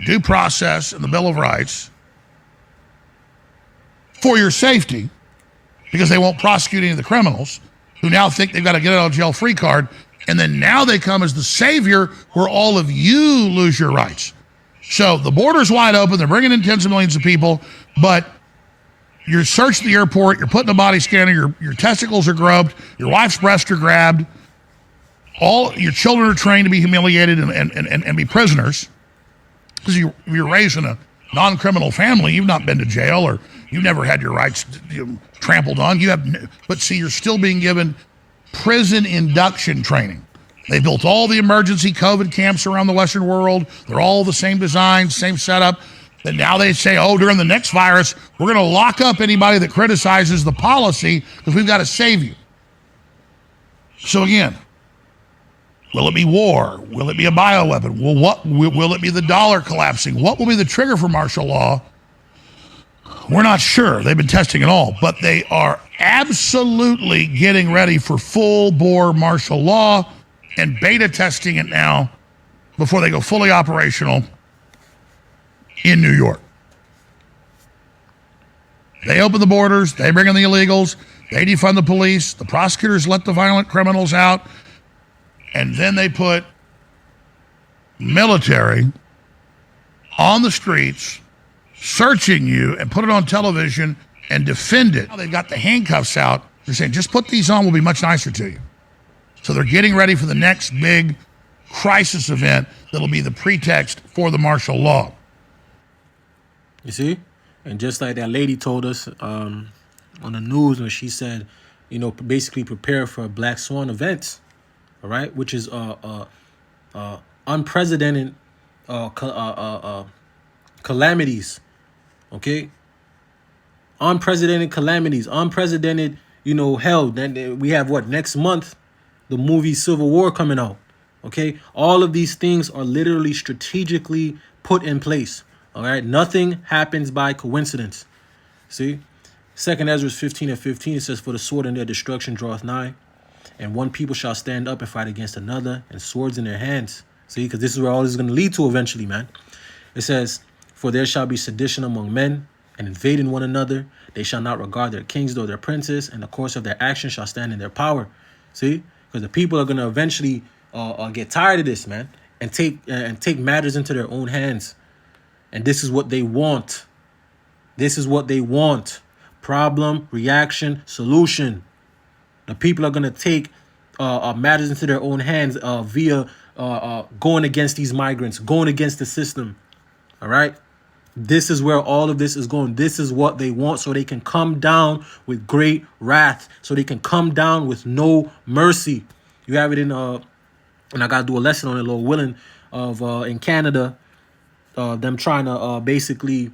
S6: due process and the Bill of Rights for your safety, because they won't prosecute any of the criminals who now think they've got a get out of jail free card. And then now they come as the savior where all of you lose your rights. So the border's wide open. They're bringing in tens of millions of people, but you're searched at the airport. You're put in a body scanner. Your testicles are groped. Your wife's breasts are grabbed. All your children are trained to be humiliated and be prisoners because you're raised in a non-criminal family, you've not been to jail or you've never had your rights trampled on. But see, you're still being given prison induction training. They built all the emergency COVID camps around the Western world. They're all the same design, same setup. And now they say, oh, during the next virus, we're going to lock up anybody that criticizes the policy because we've got to save you. So again, will it be war? Will it be a bioweapon? Will it be the dollar collapsing? What will be the trigger for martial law? We're not sure. They've been testing it all, but they are absolutely getting ready for full-bore martial law and beta testing it now before they go fully operational in New York. They open the borders, they bring in the illegals, they defund the police, the prosecutors let the violent criminals out, and then they put military on the streets searching you and put it on television and defend it. Now they've got the handcuffs out. They're saying, just put these on, we'll be much nicer to you. So they're getting ready for the next big crisis event that'll be the pretext for the martial law.
S2: You see? And just like that lady told us on the news when she said, you know, basically prepare for a Black Swan event, all right, which is unprecedented calamities, okay? Unprecedented calamities, unprecedented, you know, hell. Then we have what, next month, the movie Civil War coming out, okay? All of these things are literally strategically put in place, all right? Nothing happens by coincidence, see? 2nd Ezra 15:15, it says, for the sword and their destruction draweth nigh, and one people shall stand up and fight against another, and swords in their hands. See, because this is where all this is going to lead to eventually, man. It says, for there shall be sedition among men, and invading one another. They shall not regard their kings nor their princes, and the course of their action shall stand in their power. See, because the people are going to eventually get tired of this, man, and take matters into their own hands. And this is what they want. This is what they want. Problem, reaction, solution. The people are going to take matters into their own hands via going against these migrants, going against the system. All right. This is where all of this is going. This is what they want, so they can come down with great wrath, so they can come down with no mercy. You have it in and I got to do a lesson on it, Lord willing, of in Canada, them trying to basically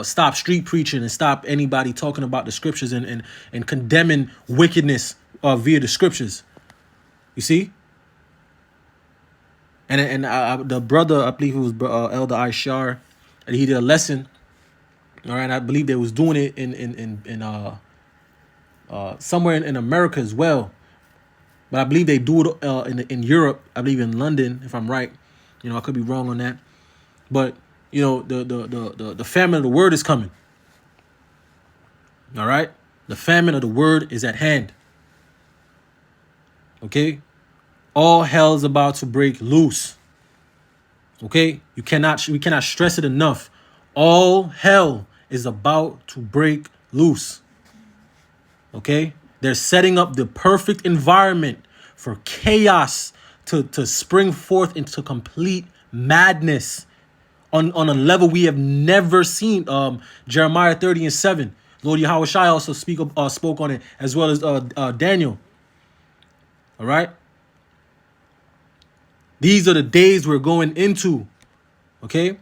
S2: stop street preaching and stop anybody talking about the scriptures and condemning wickedness via the scriptures. You see? And the brother, I believe it was Elder Ishar, and he did a lesson. All right, I believe they was doing it in somewhere in America as well, but I believe they do it in Europe. I believe in London, if I'm right. You know, I could be wrong on that, but you know, the famine of the word is coming. All right, the famine of the word is at hand. Okay. All hell is about to break loose. Okay? We cannot stress it enough. All hell is about to break loose. Okay? They're setting up the perfect environment for chaos to spring forth into complete madness on a level we have never seen. Jeremiah 30:7. Lord Yahweh Shai also spoke on it, as well as Daniel. All right? These are the days we're going into, okay?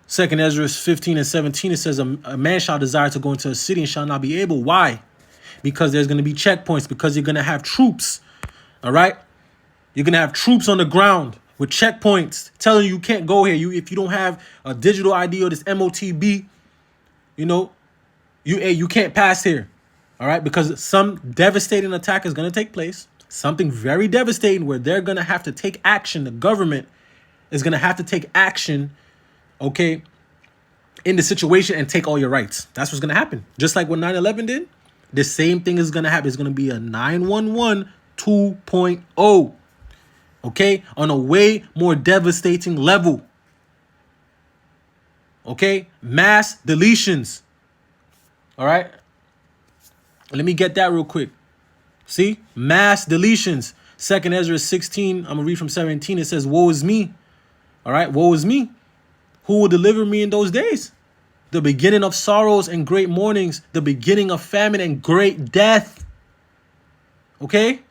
S2: 2nd Ezra 15:17, it says, a man shall desire to go into a city and shall not be able. Why? Because there's going to be checkpoints, because you're going to have troops, all right? You're going to have troops on the ground with checkpoints telling you can't go here. If you don't have a digital ID or this MOTB, you know, you can't pass here, all right? Because some devastating attack is going to take place. Something very devastating where they're going to have to take action. The government is going to have to take action, okay, in the situation and take all your rights. That's what's going to happen. Just like what 9/11 did. The same thing is going to happen. It's going to be a 9/11 2.0, okay, on a way more devastating level. Okay, mass deletions. All right. Let me get that real quick. See, mass deletions. 2nd Ezra 16, I'm going to read from 17. It says, woe is me. All right, woe is me. Who will deliver me in those days? The beginning of sorrows and great mournings, the beginning of famine and great death. Okay?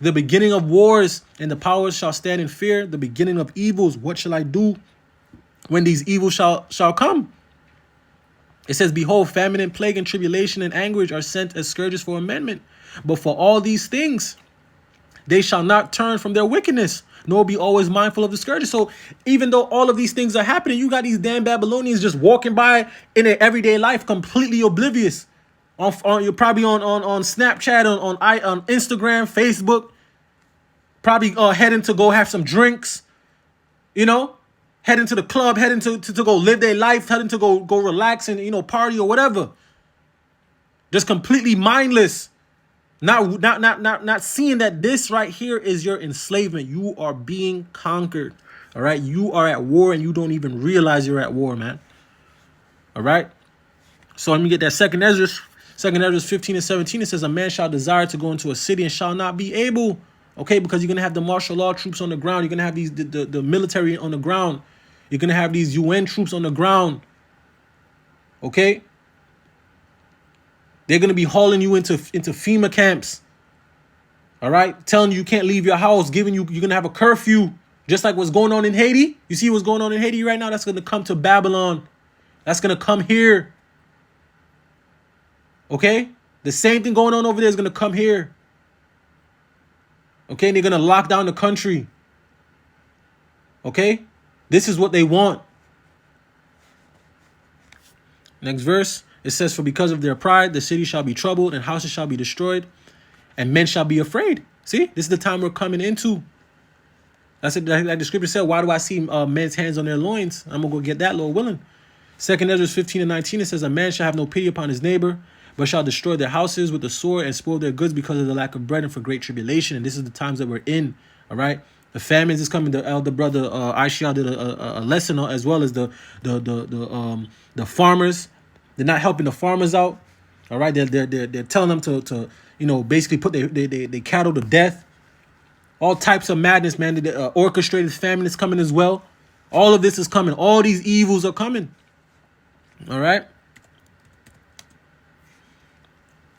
S2: The beginning of wars, and the powers shall stand in fear. The beginning of evils, what shall I do when these evils shall come? It says, behold, famine and plague and tribulation and anguish are sent as scourges for amendment. But for all these things, they shall not turn from their wickedness, nor be always mindful of the scourges. So even though all of these things are happening, you got these damn Babylonians just walking by in their everyday life, completely oblivious. You're probably on Snapchat, on Instagram, Facebook, probably heading to go have some drinks, you know, heading to the club, heading to go live their life, heading to go relax and, you know, party or whatever. Just completely mindless. Not seeing that this right here is your enslavement. You are being conquered. All right. You are at war and you don't even realize you're at war, man. All right. So let me get that Second Ezra 15 and 17. It says, a man shall desire to go into a city and shall not be able. Okay, because you're gonna have the martial law troops on the ground. You're gonna have the military on the ground. You're gonna have these UN troops on the ground. Okay. They're going to be hauling you into FEMA camps. All right. Telling you can't leave your house. You're going to have a curfew. Just like what's going on in Haiti. You see what's going on in Haiti right now? That's going to come to Babylon. That's going to come here. Okay. The same thing going on over there is going to come here. Okay. And they're going to lock down the country. Okay. This is what they want. Next verse. It says, for because of their pride, the city shall be troubled and houses shall be destroyed and men shall be afraid. See, this is the time we're coming into. That's it. Like the scripture said, why do I see men's hands on their loins? I'm going to go get that, Lord willing. 2 Ezra 15 and 19, it says, a man shall have no pity upon his neighbor, but shall destroy their houses with the sword and spoil their goods because of the lack of bread and for great tribulation. And this is the times that we're in. All right. The famines is coming. The elder brother Aisha did a lesson as well as the farmers. They're not helping the farmers out. All right. They're telling them to you know, basically put their cattle to death. All types of madness, man. The orchestrated famine is coming as well. All of this is coming. All these evils are coming. All right.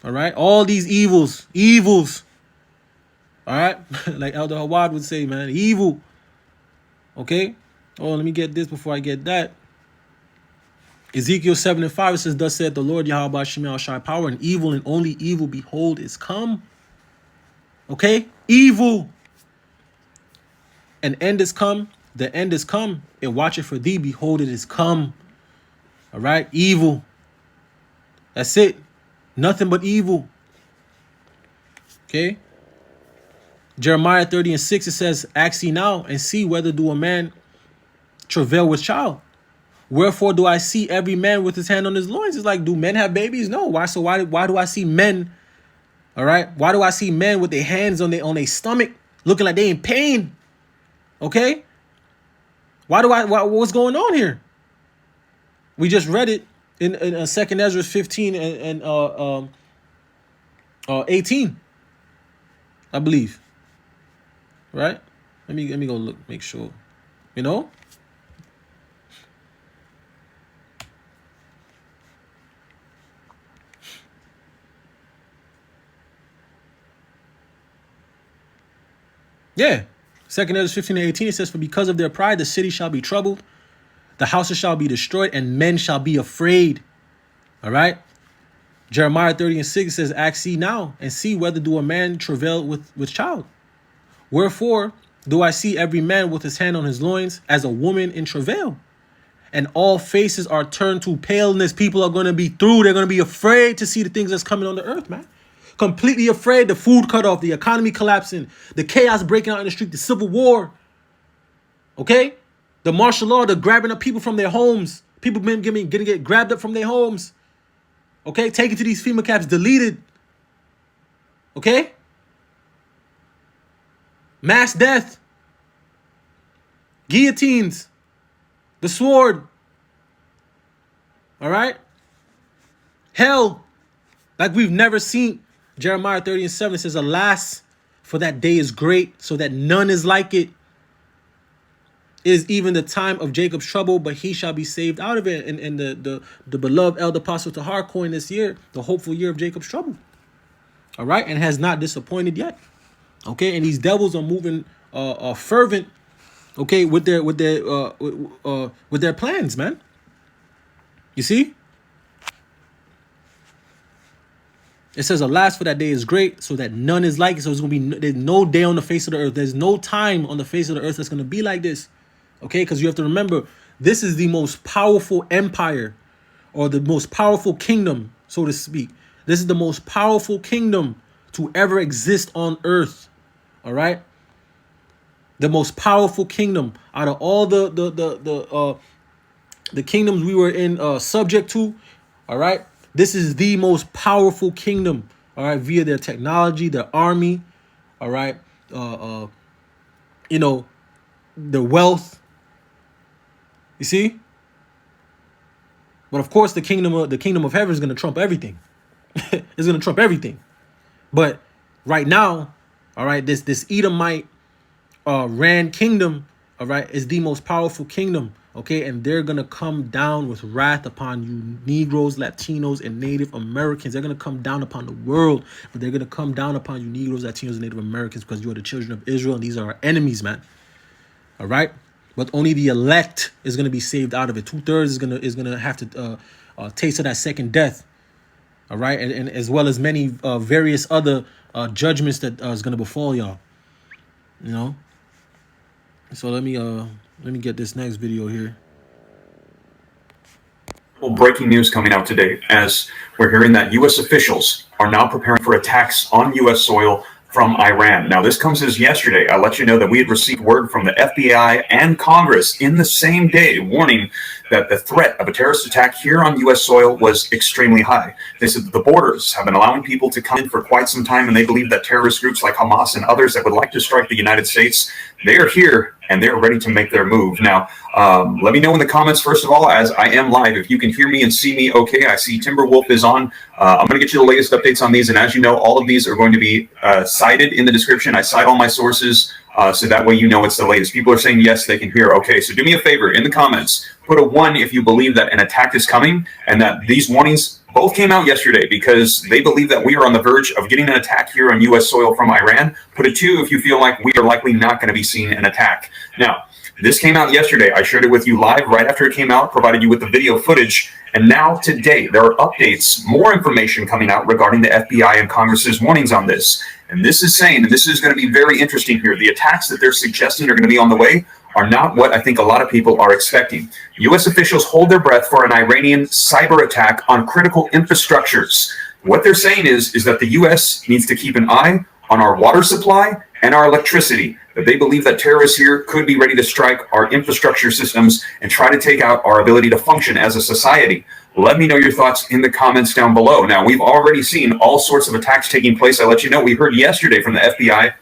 S2: All right. All these evils. All right. Like Elder Hawad would say, man, evil. Okay. Oh, let me get this before I get that. Ezekiel 7 and 5, it says, thus saith the Lord Yahweh Shemel Shai, power and evil and only evil, behold, is come. Okay? Evil. An end is come. The end is come. It watcheth for thee. Behold, it is come. All right? Evil. That's it. Nothing but evil. Okay? Jeremiah 30 and 6, it says, ask ye now and see whether do a man travail with child. Wherefore do I see every man with his hand on his loins? It's like, do men have babies? No. Why? So why do I see men? All right. Why do I see men with their hands on their stomach looking like they in pain? Okay. What's going on here? We just read it in 2 Ezra 15 and 18, I believe. Right? Let me go look, make sure. You know? Yeah. 2 Ezra 15 and 18, it says, for because of their pride, the city shall be troubled, the houses shall be destroyed, and men shall be afraid. All right. Jeremiah 30 and 6 says, ask ye now and see whether do a man travail with child. Wherefore do I see every man with his hand on his loins as a woman in travail, and all faces are turned to paleness. People are going to be through. They're going to be afraid to see the things that's coming on the earth, man. Completely afraid. The food cut off, the economy collapsing, the chaos breaking out in the street, the civil war. Okay? The martial law, the grabbing up people from their homes. People getting get grabbed up from their homes. Okay? Taken to these FEMA camps, deleted. Okay? Mass death. Guillotines. The sword. All right? Hell. Like we've never seen. Jeremiah 30 and 7 says, alas, for that day is great, so that none is like it. is even the time of Jacob's trouble, but he shall be saved out of it. And the beloved elder apostle Tahar coined this year the hopeful year of Jacob's trouble. All right, and has not disappointed yet. Okay, and these devils are moving fervent. Okay, with their plans, man. You see? It says, alas, for that day is great, so that none is like it. So there's no day on the face of the earth. There's no time on the face of the earth that's going to be like this. Okay, because you have to remember, this is the most powerful empire, or the most powerful kingdom, so to speak. This is the most powerful kingdom to ever exist on earth. All right? The most powerful kingdom out of all the kingdoms we were in subject to. All right? This is the most powerful kingdom, all right, via their technology, their army, all right, you know, their wealth. You see? But of course, the kingdom of heaven is going to trump everything. It's going to trump everything. But right now, all right, this Edomite Rand kingdom, all right, is the most powerful kingdom. Okay, and they're going to come down with wrath upon you Negroes, Latinos, and Native Americans. They're going to come down upon the world, but they're going to come down upon you Negroes, Latinos, and Native Americans because you are the children of Israel, and these are our enemies, man. All right? But only the elect is going to be saved out of it. 2/3 is going to have to taste of that second death. All right? And as well as many various other judgments that is going to befall y'all. You know? So let me get this next video here.
S7: Well, breaking news coming out today as we're hearing that U.S. officials are now preparing for attacks on U.S. soil from Iran. Now, this comes as yesterday. I'll let you know that we had received word from the FBI and Congress in the same day warning that the threat of a terrorist attack here on U.S. soil was extremely high. They said that the borders have been allowing people to come in for quite some time, and they believe that terrorist groups like Hamas and others that would like to strike the United States, they are here and they're ready to make their move. Now, let me know in the comments, first of all, as I am live, if you can hear me and see me okay. I see Timberwolf is on. I'm going to get you the latest updates on these, and as you know, all of these are going to be cited in the description. I cite all my sources, so that way you know it's the latest. People are saying yes, they can hear. Okay, so do me a favor, in the comments, put a 1 if you believe that an attack is coming, and that these warnings both came out yesterday because they believe that we are on the verge of getting an attack here on U.S. soil from Iran. Put a 2 if you feel like we are likely not going to be seeing an attack. Now, this came out yesterday. I shared it with you live right after it came out, provided you with the video footage. And now today, there are updates, more information coming out regarding the FBI and Congress's warnings on this. And this is saying, and this is going to be very interesting here, the attacks that they're suggesting are going to be on the way are not what I think a lot of people are expecting. U.S. officials hold their breath for an Iranian cyber attack on critical infrastructures. What they're saying is that the U.S. needs to keep an eye on our water supply and our electricity. That they believe that terrorists here could be ready to strike our infrastructure systems and try to take out our ability to function as a society. Let me know your thoughts in the comments down below. Now, we've already seen all sorts of attacks taking place. I let you know, we heard yesterday from the FBI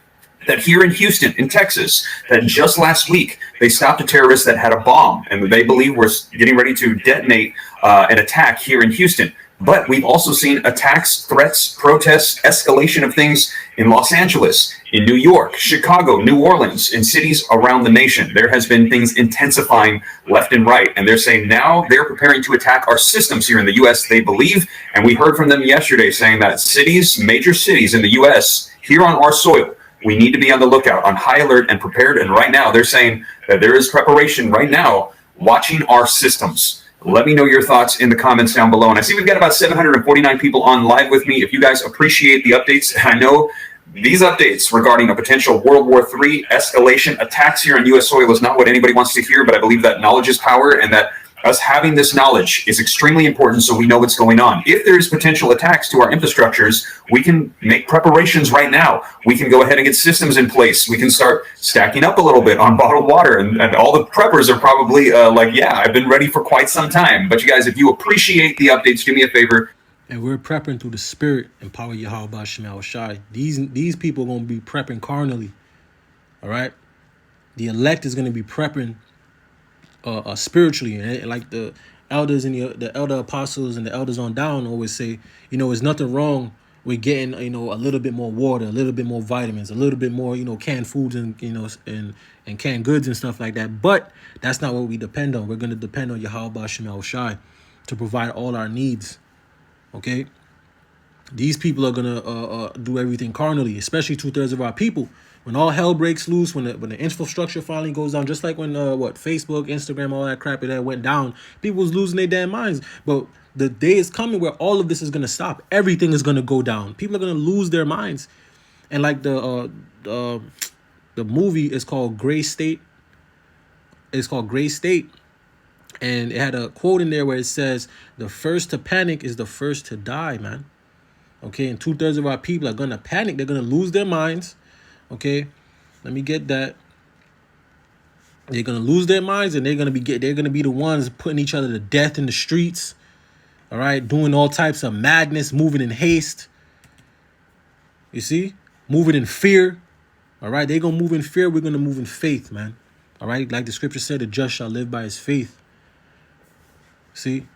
S7: that here in Houston, in Texas, that just last week, they stopped a terrorist that had a bomb and they believe was getting ready to detonate an attack here in Houston. But we've also seen attacks, threats, protests, escalation of things in Los Angeles, in New York, Chicago, New Orleans, in cities around the nation. There has been things intensifying left and right. And they're saying now they're preparing to attack our systems here in the U.S., they believe. And we heard from them yesterday saying that cities, major cities in the U.S., here on our soil, we need to be on the lookout, on high alert and prepared. And right now, they're saying that there is preparation right now watching our systems. Let me know your thoughts in the comments down below. And I see we've got about 749 people on live with me. If you guys appreciate the updates, I know these updates regarding a potential World War III escalation attacks here on U.S. soil is not what anybody wants to hear, but I believe that knowledge is power and that us having this knowledge is extremely important so we know what's going on. If there's potential attacks to our infrastructures, we can make preparations right now. We can go ahead and get systems in place. We can start stacking up a little bit on bottled water. And all the preppers are probably like, yeah, I've been ready for quite some time. But you guys, if you appreciate the updates, do me a favor.
S2: And we're prepping through the spirit and power of Yahweh B'Shem Yahushai. These people are going to be prepping carnally. All right? The elect is going to be prepping spiritually, and like the elders and the elder apostles and the elders on down always say, you know, there's nothing wrong we're getting, a little bit more water, a little bit more vitamins, a little bit more, canned foods and, and canned goods and stuff like that. But that's not what we depend on. We're going to depend on Yahweh Shem Shai to provide all our needs. Okay. These people are going to do everything carnally, especially 2/3 of our people. When all hell breaks loose, when the infrastructure finally goes down, just like when Facebook, Instagram, all that crap that went down, people was losing their damn minds. But the day is coming where all of this is gonna stop. Everything is gonna go down. People are gonna lose their minds. And like the movie is called Gray State. It's called Gray State, and it had a quote in there where it says, "The first to panic is the first to die, man." Okay, and 2/3 of our people are gonna panic. They're gonna lose their minds. Okay, let me get that. They're gonna lose their minds, and they're gonna be the ones putting each other to death in the streets. All right, doing all types of madness, moving in haste. You see, moving in fear. All right, they're gonna move in fear. We're gonna move in faith, man. All right, like the scripture said, the just shall live by his faith. See,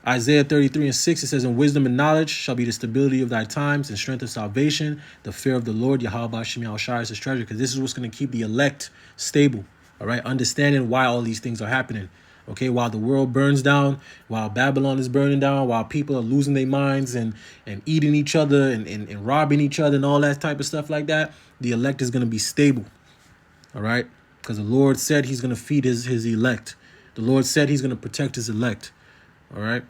S2: Isaiah 33:6, it says, "In wisdom and knowledge shall be the stability of thy times, and strength of salvation. The fear of the Lord, Yahweh Shem Shai is his treasure." Because this is what's going to keep the elect stable. All right, understanding why all these things are happening. Okay, while the world burns down, while Babylon is burning down, while people are losing their minds and eating each other and robbing each other and all that type of stuff like that, the elect is going to be stable. All right, because the Lord said he's going to feed his elect. The Lord said he's going to protect his elect. All right.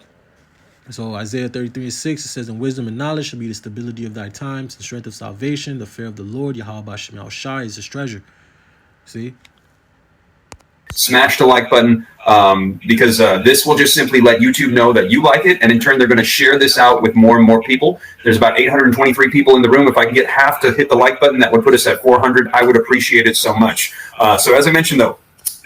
S2: So Isaiah 33:6, it says, "In wisdom and knowledge shall be the stability of thy times, the strength of salvation, the fear of the Lord, Yahweh Shem Shai is his treasure." See?
S7: Smash the like button, because this will just simply let YouTube know that you like it, and in turn they're going to share this out with more and more people. There's about 823 people in the room. If I can get half to hit the like button, that would put us at 400. I would appreciate it so much. So as I mentioned, though,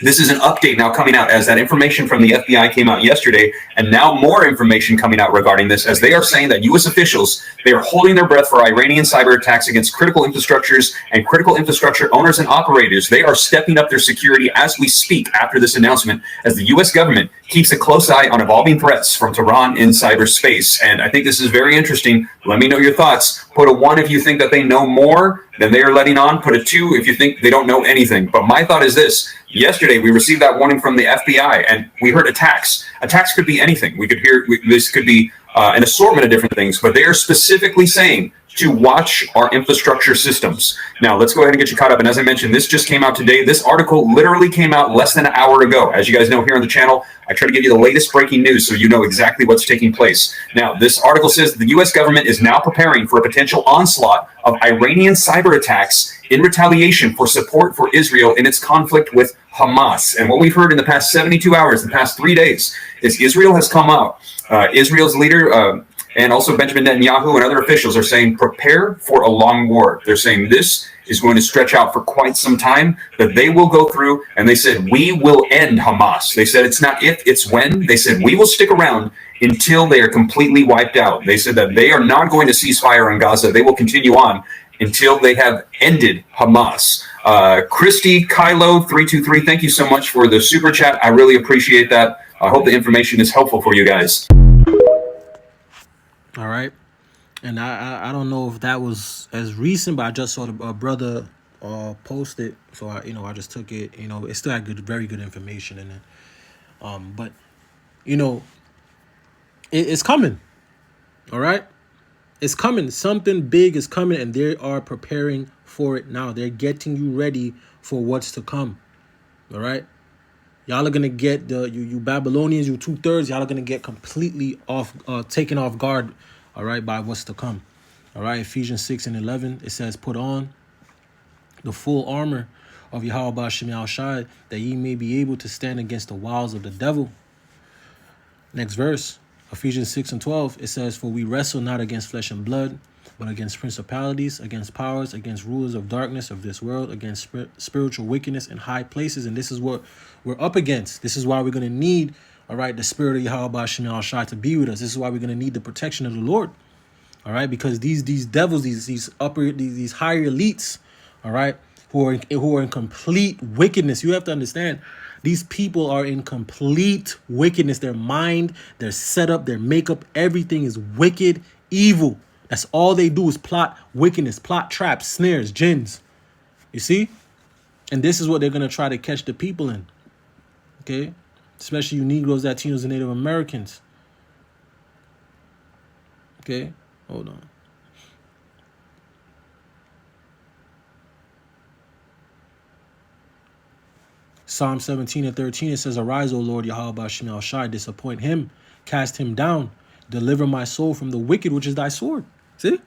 S7: this is an update now coming out as that information from the FBI came out yesterday, and now more information coming out regarding this, as they are saying that U.S. officials, they are holding their breath for Iranian cyber attacks against critical infrastructures and critical infrastructure owners and operators. They are stepping up their security as we speak after this announcement, as the U.S. government keeps a close eye on evolving threats from Tehran in cyberspace. And I think this is very interesting. Let me know your thoughts. Put a 1 if you think that they know more than they are letting on. Put a 2 if you think they don't know anything. But my thought is this. Yesterday, we received that warning from the FBI, and we heard attacks. Attacks could be anything. We could hear this could be an assortment of different things, but they are specifically saying to watch our infrastructure systems. Now, let's go ahead and get you caught up. And as I mentioned, this just came out today. This article literally came out less than an hour ago. As you guys know here on the channel, I try to give you the latest breaking news so you know exactly what's taking place. Now, this article says that the U.S. government is now preparing for a potential onslaught of Iranian cyber attacks in retaliation for support for Israel in its conflict with Hamas. And what we've heard in the past 72 hours, the past 3 days, is Israel has come out. Israel's leader, and also Benjamin Netanyahu and other officials are saying, prepare for a long war. They're saying this is going to stretch out for quite some time, that they will go through, and they said, we will end Hamas. They said it's not if, it's when. They said, we will stick around until they are completely wiped out. They said that they are not going to cease fire in Gaza. They will continue on until they have ended Hamas. Christy Kylo 323, thank you so much for the super chat. I really appreciate that. I hope the information is helpful for you guys.
S2: All right. And I don't know if that was as recent, but I just saw the brother post it. So I just took it. It still had very good information in it. But it's coming. All right. It's coming. Something big is coming, and they are preparing for it now. They're getting you ready for what's to come. All right. Y'all are gonna get you Babylonians, you 2/3. Y'all are gonna get completely taken off guard. All right, by what's to come. All right, Ephesians 6:11, it says, "Put on the full armor of Yahweh Shem Shai, that ye may be able to stand against the wiles of the devil." Next verse, Ephesians 6:12, it says, "For we wrestle not against flesh and blood, but against principalities, against powers, against rulers of darkness of this world, against spiritual wickedness in high places." And this is what we're up against. This is why we're going to need, all right, the spirit of Yahweh Shem Shai to be with us. This is why we're going to need the protection of the Lord. All right, because these devils, these higher elites, all right, who are in complete wickedness. You have to understand, these people are in complete wickedness. Their mind, their setup, their makeup, everything is wicked, evil. That's all they do is plot wickedness, plot traps, snares, jinns. You see? And this is what they're going to try to catch the people in. Okay? Especially you Negroes, Latinos, and Native Americans. Okay? Hold on. Psalm 17:13, it says, Arise, O Lord, Yahweh Bashim El Shai, disappoint him, cast him down, deliver my soul from the wicked, which is thy sword. See?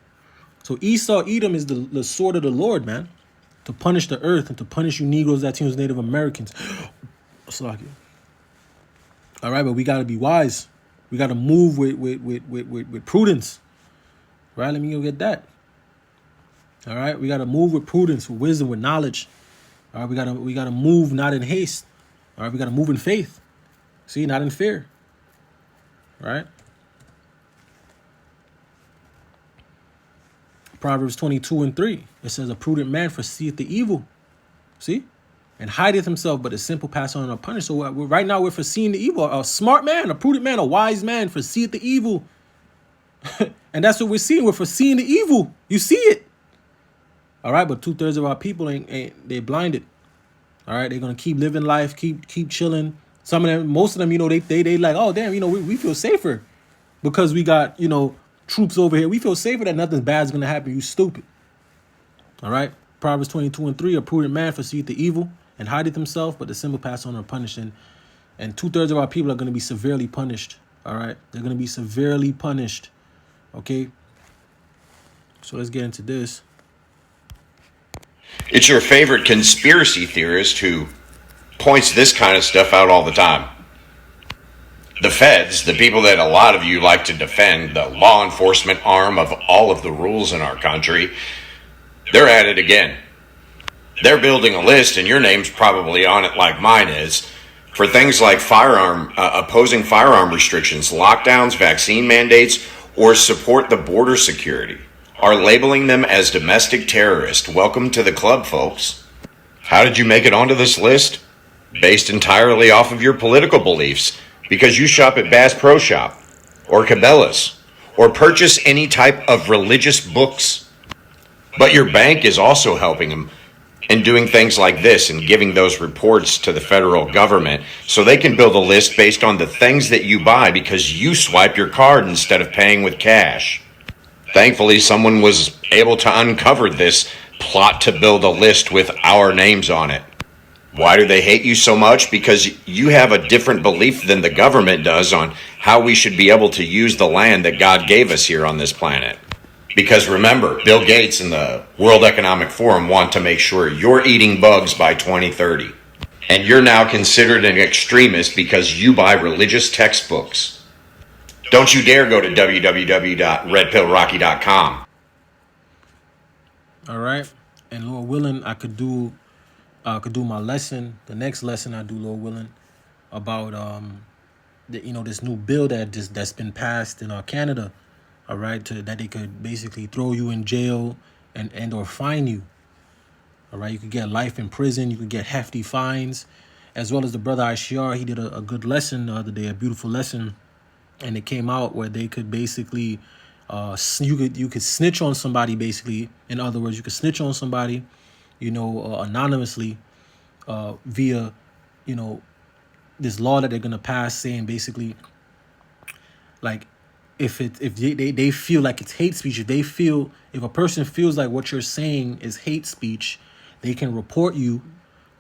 S2: So Esau, Edom is the sword of the Lord, man, to punish the earth and to punish you Negroes, Latinos, Native Americans. All right, but we got to be wise. We got to move with prudence. Right? Let me go get that. All right, we got to move with prudence, with wisdom, with knowledge. All right, we gotta move not in haste. All right, we gotta move in faith. See, not in fear. Right? Proverbs 22:3. It says, a prudent man foreseeth the evil. See? And hideth himself, but a simple pass on unpunished. So right now we're foreseeing the evil. A smart man, a prudent man, a wise man foreseeth the evil. And that's what we're seeing. We're foreseeing the evil. You see it. All right, but 2/3 of our people they're blinded. All right, they're gonna keep living life, keep chilling. Some of them, most of them, they like, oh damn, we feel safer because we got troops over here. We feel safer that nothing bad's gonna happen. You stupid. All right, Proverbs 22:3, a prudent man foreseeth the evil and hideth himself, but the simple pass on unpunished. And 2/3 of our people are gonna be severely punished. All right, they're gonna be severely punished. Okay, so let's get into this.
S8: It's your favorite conspiracy theorist who points this kind of stuff out all the time. The feds, the people that a lot of you like to defend, the law enforcement arm of all of the rules in our country, they're at it again. They're building a list, and your name's probably on it like mine is, for things like opposing firearm restrictions, lockdowns, vaccine mandates, or support the border security. Are labeling them as domestic terrorists. Welcome to the club, folks. How did you make it onto this list? Based entirely off of your political beliefs, because you shop at Bass Pro Shop, or Cabela's, or purchase any type of religious books. But your bank is also helping them and doing things like this and giving those reports to the federal government so they can build a list based on the things that you buy because you swipe your card instead of paying with cash. Thankfully, someone was able to uncover this plot to build a list with our names on it. Why do they hate you so much? Because you have a different belief than the government does on how we should be able to use the land that God gave us here on this planet. Because remember, Bill Gates and the World Economic Forum want to make sure you're eating bugs by 2030. And you're now considered an extremist because you buy religious textbooks. Don't you dare go to www.redpillrocky.com.
S2: All right, and Lord willing, I could do my lesson. The next lesson I do, Lord willing, about this new bill that's been passed in Canada. All right, that they could basically throw you in jail and or fine you. All right, you could get life in prison. You could get hefty fines, as well as the brother Ishiar. He did a good lesson the other day, a beautiful lesson. And it came out where they could basically, you could snitch on somebody. Basically, in other words, you could snitch on somebody, anonymously, via, this law that they're gonna pass, saying basically, like, if they feel like it's hate speech, if a person feels like what you're saying is hate speech, they can report you,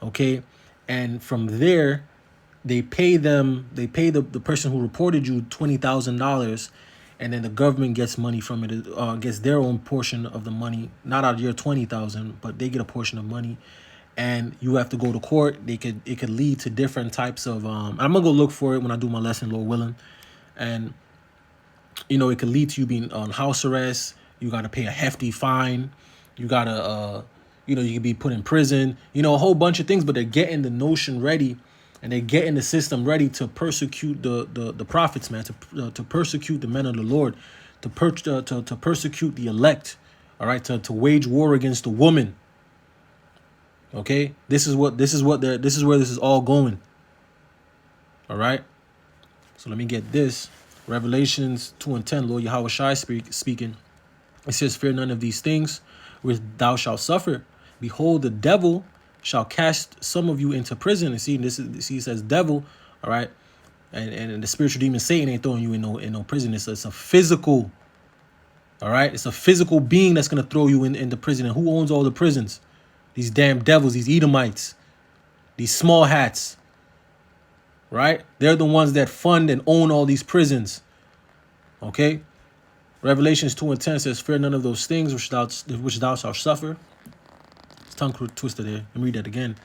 S2: okay, and from there. They pay the person who reported you $20,000, and then the government gets money from it, gets their own portion of the money, not out of your $20,000, but they get a portion of money, and you have to go to court. It could lead to different types of I'm gonna go look for it when I do my lesson, Lord willing, and it could lead to you being on house arrest. You got to pay a hefty fine. You gotta you could be put in prison. A whole bunch of things, but they're getting the notion ready. And they're getting the system ready to persecute the prophets, man, to persecute the men of the Lord, to persecute the elect, all right, to wage war against the woman. Okay, this is where this is all going. All right, so let me get this. Revelations 2:10, Lord Yahweh Shai speaking. It says, fear none of these things which thou shalt suffer. Behold, the devil shall cast some of you into prison. And see, it says devil, all right? And the spiritual demon Satan ain't throwing you in no prison. It's a physical, all right? It's a physical being that's going to throw you into prison. And who owns all the prisons? These damn devils, these Edomites, these small hats, right? They're the ones that fund and own all these prisons, okay? Revelations 2:10 says, fear none of those things which thou shalt suffer. It's tongue twister there. Let me read that again.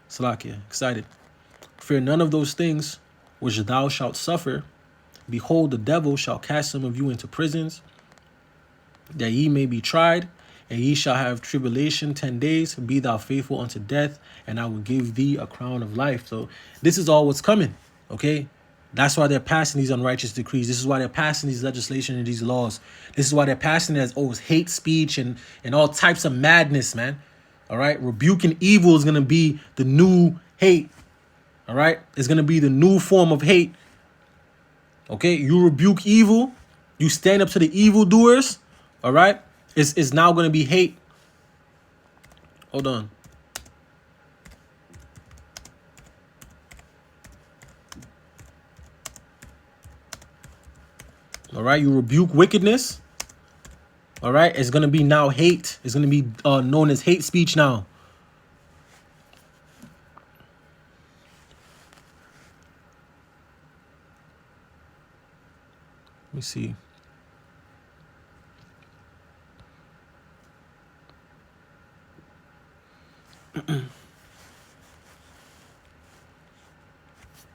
S2: Salakia, excited. Fear none of those things which thou shalt suffer. Behold, the devil shall cast some of you into prisons, that ye may be tried, and ye shall have tribulation 10 days. Be thou faithful unto death, and I will give thee a crown of life. So this is all what's coming, okay? That's why they're passing these unrighteous decrees. This is why they're passing these legislation and these laws. This is why they're passing it as, oh, it's hate speech and all types of madness, man. All right? Rebuking evil is going to be the new hate. All right? It's going to be the new form of hate. Okay? You rebuke evil. You stand up to the evildoers. All right? It's now going to be hate. Hold on. All right, you rebuke wickedness. All right, it's going to be now hate. It's going to be known as hate speech now. Let me see.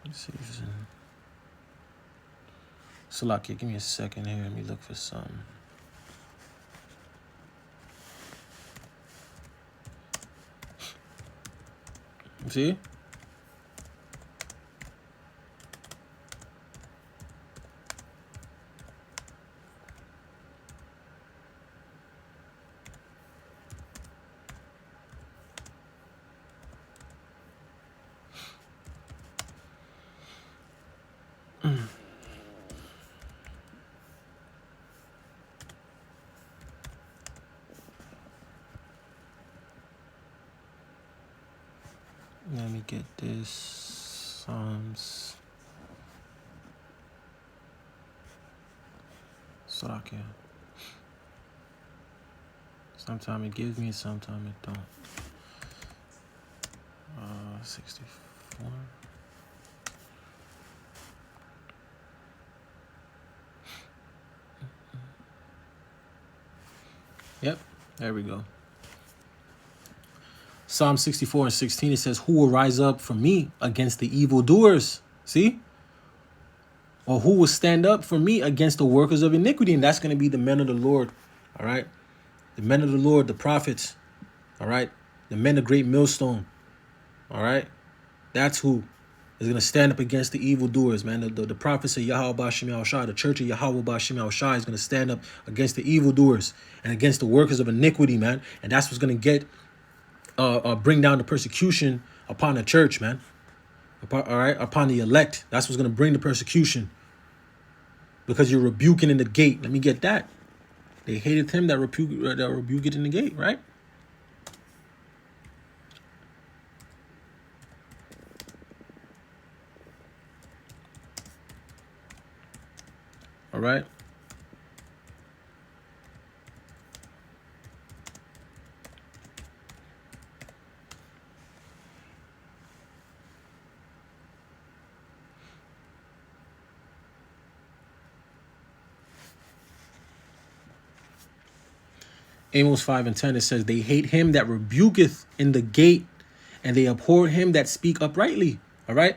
S2: Let's see. Salakia, give me a second here. Let me look for some. See? Let me get this. Psalms. Salakia. Sometimes it gives me, sometimes it don't. 64. Yep, there we go. Psalm 64:16, it says, who will rise up for me against the evildoers? See? Or who will stand up for me against the workers of iniquity? And that's going to be the men of the Lord. All right? The men of the Lord, the prophets. All right? The men of great millstone. All right? That's who is going to stand up against the evildoers, man. The prophets of Yahweh B'Shem Yahushua, the church of Yahweh B'Shem Yahushua is going to stand up against the evildoers and against the workers of iniquity, man. And that's what's going to get bring down the persecution upon the church, man. All right, upon the elect. That's what's going to bring the persecution. Because you're rebuking in the gate. Let me get that. They hated him that rebuked in the gate, right? All right. Amos 5:10, it says, they hate him that rebuketh in the gate, and they abhor him that speak uprightly. All right?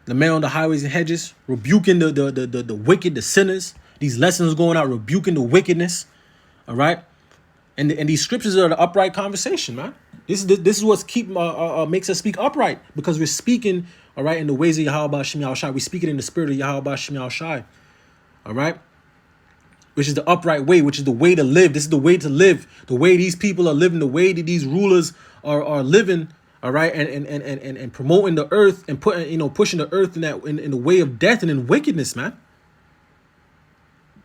S2: The men on the highways and hedges, rebuking the wicked, the sinners. These lessons going out, rebuking the wickedness. All right? And these scriptures are the upright conversation, man. This is what makes us speak upright, because we're speaking, all right, in the ways of Yahweh B'Shem Yahushua. We speak it in the spirit of Yahweh B'Shem Yahushua. All right? Which is the upright way, which is the way to live. This is the way to live. The way these people are living, the way that these rulers are living, all right, and promoting the earth and pushing the earth in the way of death and in wickedness, man.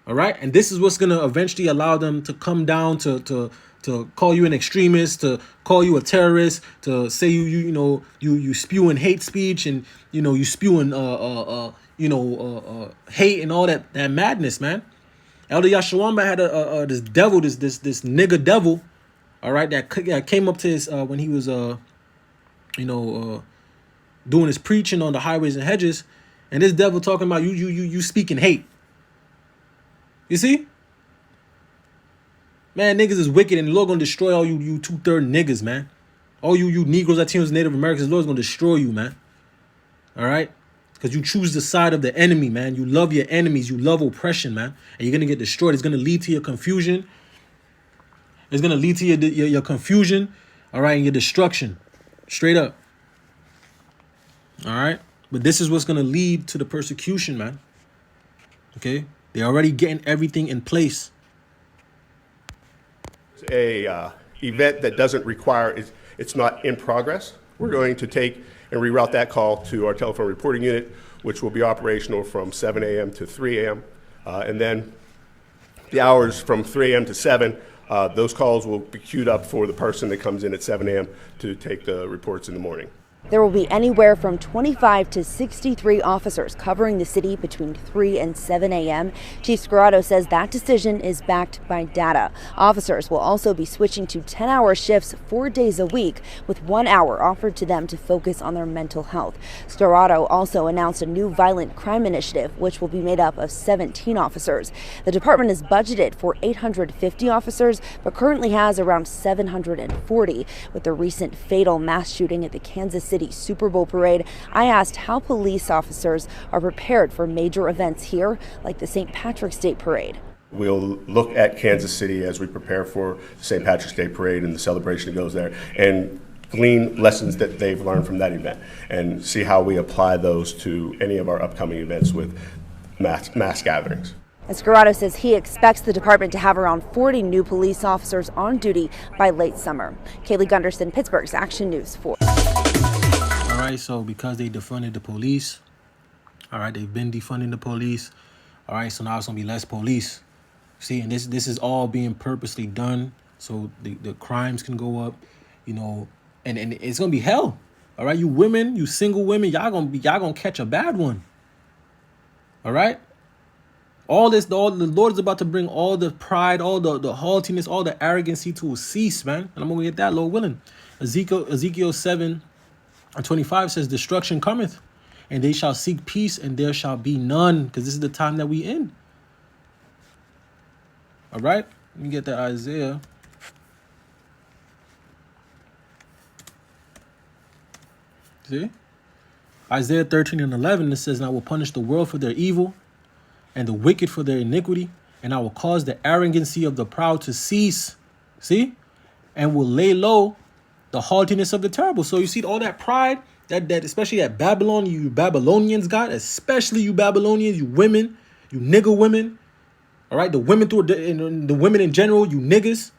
S2: All right. And this is what's going to eventually allow them to come down to call you an extremist, to call you a terrorist, to say you spewing hate speech, and you spewing hate and all that madness, man. Elder Yashawamba had this devil, this nigger devil, all right, that came up to his when he was doing his preaching on the highways and hedges, and this devil talking about you speaking hate. You see? Man, niggas is wicked, and the Lord gonna destroy all you 2/3 niggas, man. All you Negroes, Latinos, Native Americans, the Lord's gonna destroy you, man. All right? Because you choose the side of the enemy, man. You love your enemies. You love oppression, man. And you're gonna get destroyed. It's gonna lead to your confusion. It's gonna lead to your confusion, all right, and your destruction. Straight up. All right? But this is what's gonna lead to the persecution, man. Okay? They're already getting everything in place.
S9: A event that doesn't require, it's not in progress. We're going to take and reroute that call to our telephone reporting unit, which will be operational from 7 a.m. to 3 a.m. And then the hours from 3 a.m. to 7, those calls will be queued up for the person that comes in at 7 a.m. to take the reports in the morning.
S10: There will be anywhere from 25 to 63 officers covering the city between 3 and 7 a.m. Chief Scarrato says that decision is backed by data. Officers will also be switching to 10-hour shifts 4 days a week, with 1 hour offered to them to focus on their mental health. Scarrato also announced a new violent crime initiative, which will be made up of 17 officers. The department is budgeted for 850 officers, but currently has around 740. With the recent fatal mass shooting at the Kansas City Super Bowl parade, I asked how police officers are prepared for major events here, like the St. Patrick's Day parade.
S9: We'll look at Kansas City as we prepare for the St. Patrick's Day parade and the celebration that goes there, and glean lessons that they've learned from that event and see how we apply those to any of our upcoming events with mass gatherings.
S10: And Scarrato says he expects the department to have around 40 new police officers on duty by late summer. Kaylee Gunderson, Pittsburgh's Action News 4.
S2: All right, so because they defunded the police, all right, they've been defunding the police. All right, so now it's gonna be less police. See, and this is all being purposely done so the crimes can go up, and it's gonna be hell. All right, you women, you single women, y'all gonna catch a bad one. All right. All the Lord is about to bring all the pride, all the haughtiness, all the arrogancy to a cease, man. And I'm gonna get that, Lord willing. Ezekiel 7:25 says, "Destruction cometh, and they shall seek peace, and there shall be none," because this is the time that we in. All right, let me get that Isaiah. See, Isaiah 13:11. It says, "And I will punish the world for their evil, and the wicked for their iniquity, and I will cause the arrogancy of the proud to cease." See? And will lay low the haughtiness of the terrible. So you see all that pride, that especially that Babylon, you Babylonians got, especially you Babylonians, you women, you nigger women. All right, the women the women in general, you niggas.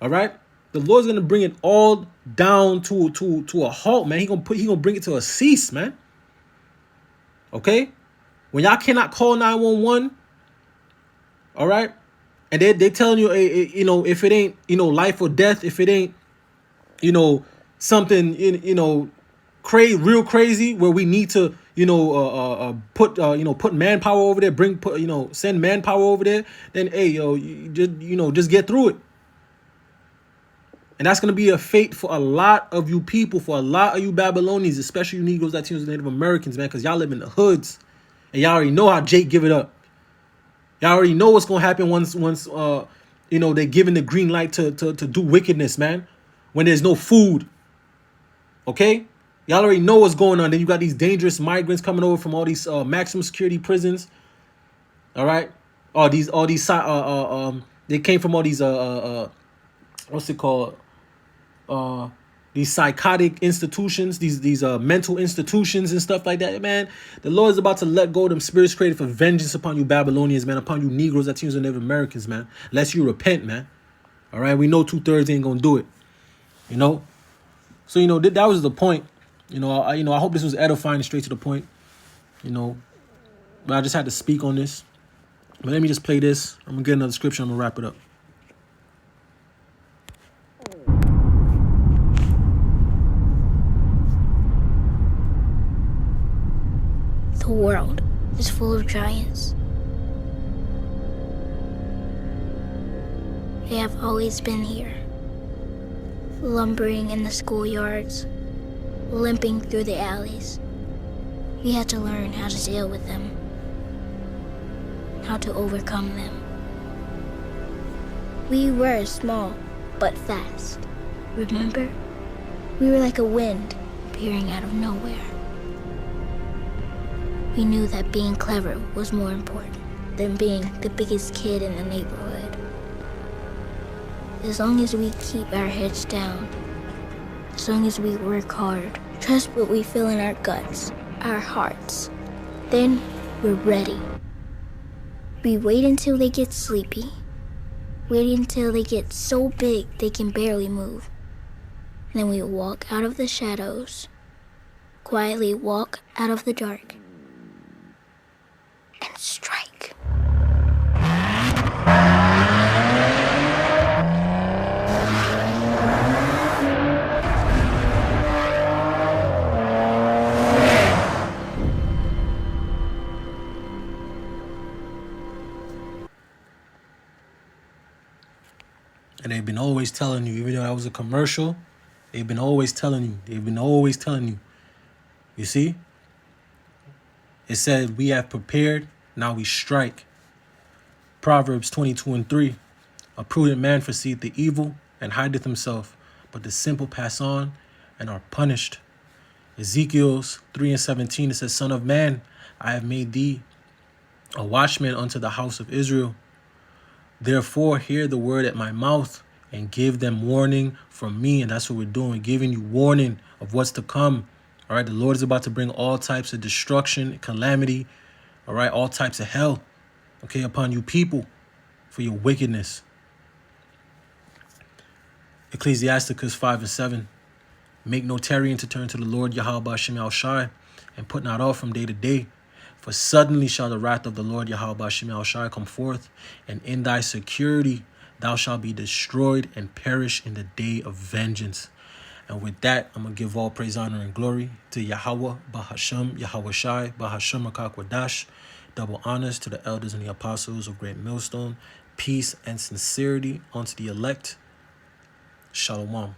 S2: All right? The Lord's gonna bring it all down to a halt, man. He gonna bring it to a cease, man. Okay? When y'all cannot call 911, all right, and they telling you, if it ain't, life or death, if it ain't, something, real crazy, where we need to, put manpower over there, send manpower over there, then hey, just get through it. And that's gonna be a fate for a lot of you people, for a lot of you Babylonians, especially you Negroes, Latinos, and Native Americans, man, because y'all live in the hoods. And y'all already know how Jake give it up. Y'all already know what's gonna happen once they're giving the green light to do wickedness, man. When there's no food. Okay? Y'all already know what's going on. Then you got these dangerous migrants coming over from all these maximum security prisons. All right? They came from all these what's it called? These psychotic institutions, these mental institutions and stuff like that, man. The Lord is about to let go of them spirits created for vengeance upon you Babylonians, man, upon you Negroes, Latinos, and Native Americans, man. Unless you repent, man. All right, we know 2/3 ain't gonna do it. So that was the point. I hope this was edifying and straight to the point. But I just had to speak on this. But let me just play this. I'm going to get another scripture. I'm going to wrap it up.
S11: The world is full of giants. They have always been here, lumbering in the schoolyards, limping through the alleys. We had to learn how to deal with them, how to overcome them. We were small, but fast. Remember? We were like a wind appearing out of nowhere. We knew that being clever was more important than being the biggest kid in the neighborhood. As long as we keep our heads down, as long as we work hard, trust what we feel in our guts, our hearts, then we're ready. We wait until they get sleepy, wait until they get so big they can barely move. Then we walk out of the shadows, quietly walk out of the dark, and strike.
S2: And they've been always telling you, even though that was a commercial, they've been always telling you. They've been always telling you. You see? It said, we have prepared, now we strike. Proverbs 22:3. A prudent man foreseeth the evil and hideth himself, but the simple pass on and are punished. Ezekiel's 3:17, it says, Son of man, I have made thee a watchman unto the house of Israel. Therefore, hear the word at my mouth and give them warning from me. And that's what we're doing, giving you warning of what's to come. All right, the Lord is about to bring all types of destruction, calamity, all right, all types of hell, okay, upon you people for your wickedness. Ecclesiasticus 5:7. Make no tarrying to turn to the Lord Yahweh Shem Yahweh Shai, and put not off from day to day. For suddenly shall the wrath of the Lord Yahweh Shem Yahweh Shai come forth, and in thy security thou shalt be destroyed and perish in the day of vengeance. And with that, I'm going to give all praise, honor, and glory to Yahweh, Bahashem, Yahweh Shai, Bahashem Akakwadash. Double honors to the elders and the apostles of Great Millstone. Peace and sincerity unto the elect. Shalom.